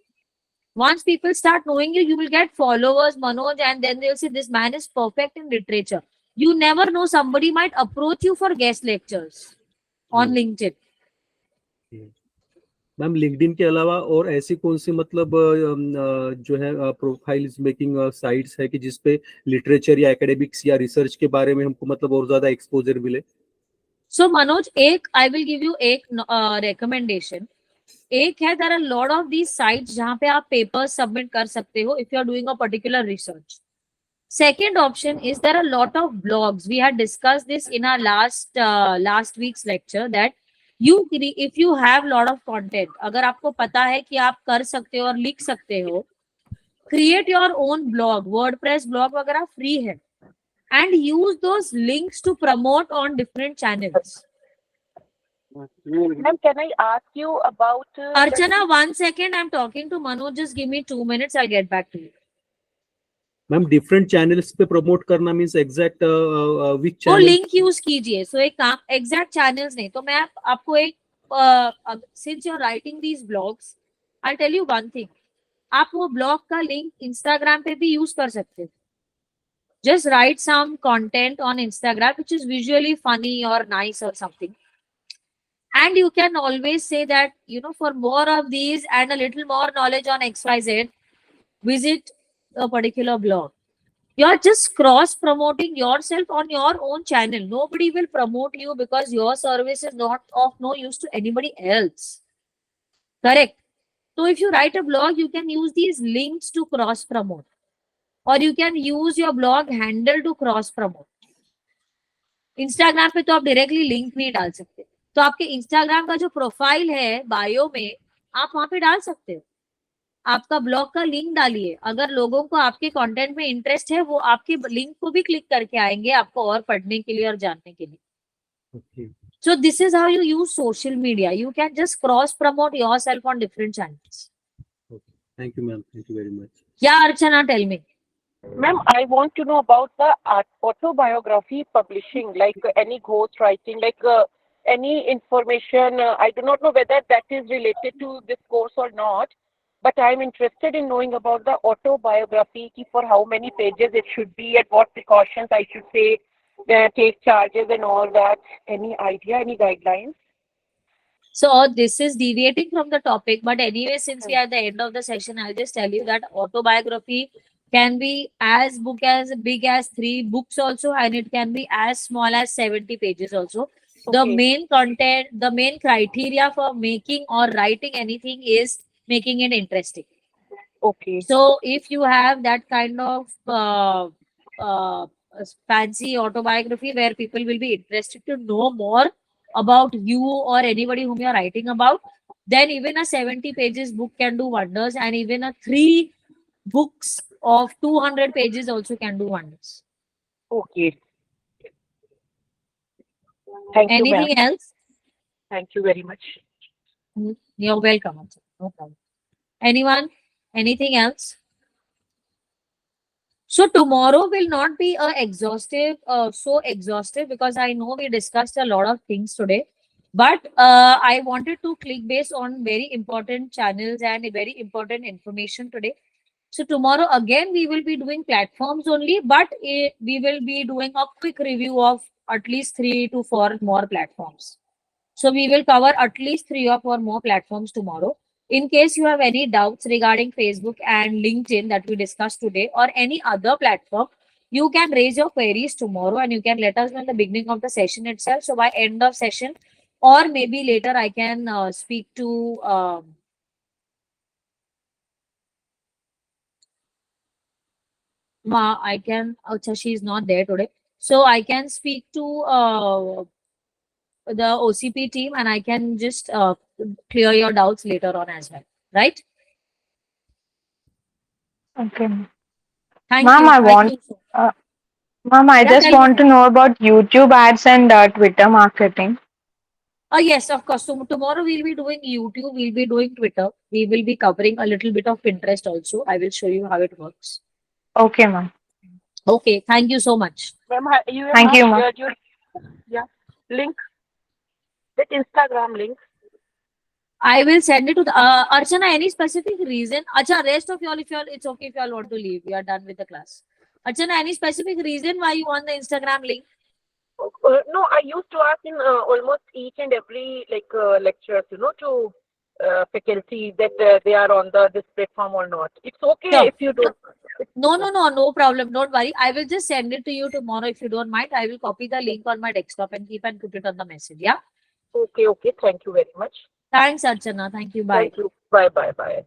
Once people start knowing you, you will get followers, Manoj, and then they'll say this man is perfect in literature. You never know, somebody might approach you for guest lectures on LinkedIn. Ma'am LinkedIn के अलावा और ऐसी कौन सी मतलब जो है profiles making sites है कि जिसपे लिटरेचर या एकेडमिक्स या रिसर्च के बारे में हमको मतलब और ज्यादा एक्सपोजर मिले? सो मनोज, एक आई विल गिव यू एक रिकमेंडेशन। एक है, there are lot of these sites जहां पे आप पेपर सबमिट कर सकते हो if you are doing a particular research. Second option is there are a lot of blogs. We had discussed this in our last week's lecture that if you have lot of content, अगर आपको पता है कि आप कर सकते हो और लिख सकते हो, create your own blog, WordPress blog वगैरह free है, and use those links to promote on different channels. Ma'am, can I ask you about Archana, 1 second, I'm talking to Manoj. Just give me 2 minutes. I'll get back to you. Ma'am different channels पे promote करना means exact विच वो channel? Link use कीजिए। सो एक काम, exact channels नहीं तो मैं आपको एक, since you are writing these blogs, I tell you one thing, आप वो ब्लॉग का लिंक इंस्टाग्राम पे भी यूज कर सकते हो। Just write some content on Instagram which is visually funny और नाइस और something, and you can always say that, you know, for more of these and a little more knowledge on XYZ, visit a particular blog. You're just cross promoting yourself on your own channel. Nobody will promote you because your service is not of no use to anybody else. Correct? So if you write a blog, you can use these links to cross promote, or you can use your blog handle to cross promote. Instagram पे तो आप directly link नहीं डाल सकते, तो आपके Instagram का जो प्रोफाइल है बायो में आप वहां पे डाल सकते हो, आपका ब्लॉग का लिंक डालिए। अगर लोगों को आपके कंटेंट में इंटरेस्ट है, वो आपके लिंक को भी क्लिक करके आएंगे आपको और पढ़ने के लिए और जानने के लिए। So this is how you use social media. You can just cross promote yourself on different channels. Thank you ma'am, thank you very much. Yeah Archana, tell me. Ma'am, I want to know about the autobiography publishing, like any ghost writing, like any information. I do not know whether that is related to this course or not, but I'm interested in knowing about the autobiography, for how many pages it should be, and what precautions I should say, take charges and all that. Any idea, any guidelines? So this is deviating from the topic, but anyway, since we are at the end of the session, I'll just tell you that autobiography can be as big as 3 books also, and it can be as small as 70 pages also. Okay. The main content, the main criteria for making or writing anything is making it interesting. Okay. So if you have that kind of fancy autobiography where people will be interested to know more about you or anybody whom you are writing about, then even a 70 pages book can do wonders, and even a 3 books of 200 pages also can do wonders. Okay. Thank you, ma'am. Anything else? Thank you very much. You're welcome. No problem. Anyone? Anything else? So tomorrow will not be so exhaustive, because I know we discussed a lot of things today. But I wanted to click base on very important channels and very important information today. So tomorrow again we will be doing platforms only, but we will be doing a quick review of at least 3 to 4 more platforms. So we will cover at least 3 or 4 more platforms tomorrow. In case you have any doubts regarding Facebook and LinkedIn that we discussed today, or any other platform, you can raise your queries tomorrow and you can let us know in the beginning of the session itself. So by end of session, or maybe later, I can speak to she is not there today. So I can speak to the OCP team, and I can just clear your doubts later on as well. Right? Okay. Thank Ma'am, you. I want, Thank you. ma'am, I Yeah, just tell want me. to know about YouTube ads and Twitter marketing. Yes, of course. So tomorrow we'll be doing YouTube, we'll be doing Twitter, we will be covering a little bit of Pinterest also. I will show you how it works. Okay, ma'am. Okay, thank you so much. Ma'am, you have Thank you, not ma'am. shared your link, that Instagram link. I will send it to the Archana. Any specific reason? Acha, rest of y'all, if y'all, it's okay if y'all want to leave. We are done with the class. Archana, any specific reason why you want the Instagram link? No, I used to ask in almost each and every lectures, to faculty that they are on this platform or not. It's okay Sure. if you don't. No problem. Don't worry. I will just send it to you tomorrow if you don't mind. I will copy the link on my desktop and keep and put it on the message. Yeah. Okay. Thank you very much. Thanks, Archana. Thank you. Bye. Thank you. Bye.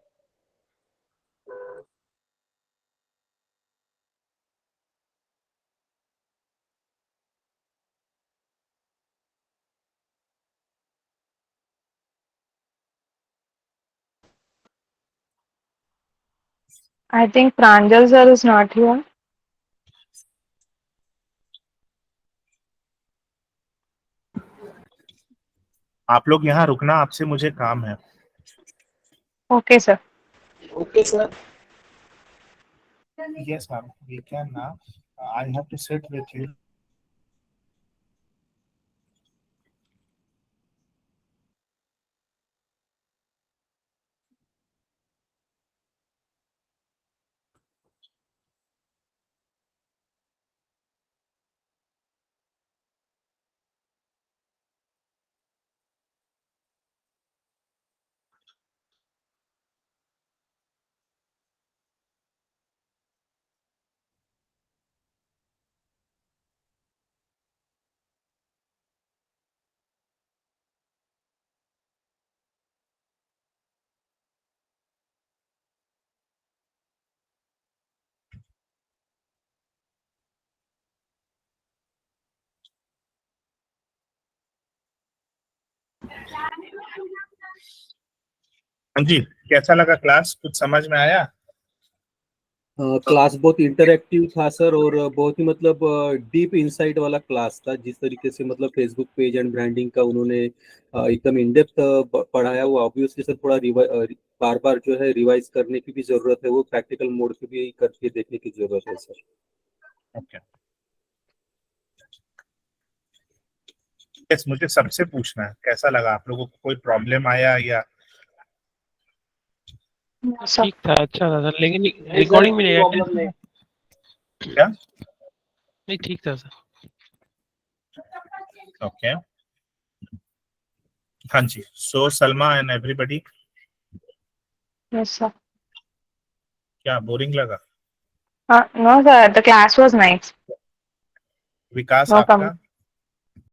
I think Pranjal sir is not here. आप लोग यहाँ रुकना, आपसे मुझे काम है. Okay, sir. Okay, sir. Yes, ma'am. We can now. I have to sit with you. हाँ जी, कैसा लगा क्लास? कुछ समझ में आया? क्लास बहुत इंटरैक्टिव था सर, और बहुत ही मतलब डीप इंसाइट वाला क्लास था. जिस तरीके से मतलब फेसबुक पेज एंड ब्रांडिंग का उन्होंने एकदम इन डेप्थ पढ़ाया, वो ऑब्वियसली सर थोड़ा बार बार जो है रिवाइज करने की भी जरूरत है, वो प्रैक्टिकल मोड पे भी करके देखने की जरूरत है सर. ओके. यस, मुझे सबसे पूछना है कैसा लगा आप लोगों को, कोई प्रॉब्लम आया या? Sir. ठीक था, अच्छा था सर, लेकिन नहीं सर, रिकॉर्डिंग में कोई नहीं प्रॉब्लम नहीं. क्या? नहीं ठीक था सर. ओके. हाँ जी. So Salma and everybody, Yes, sir. क्या बोरिंग लगा? No, sir. The class was nice. Vikas No आपका? comment.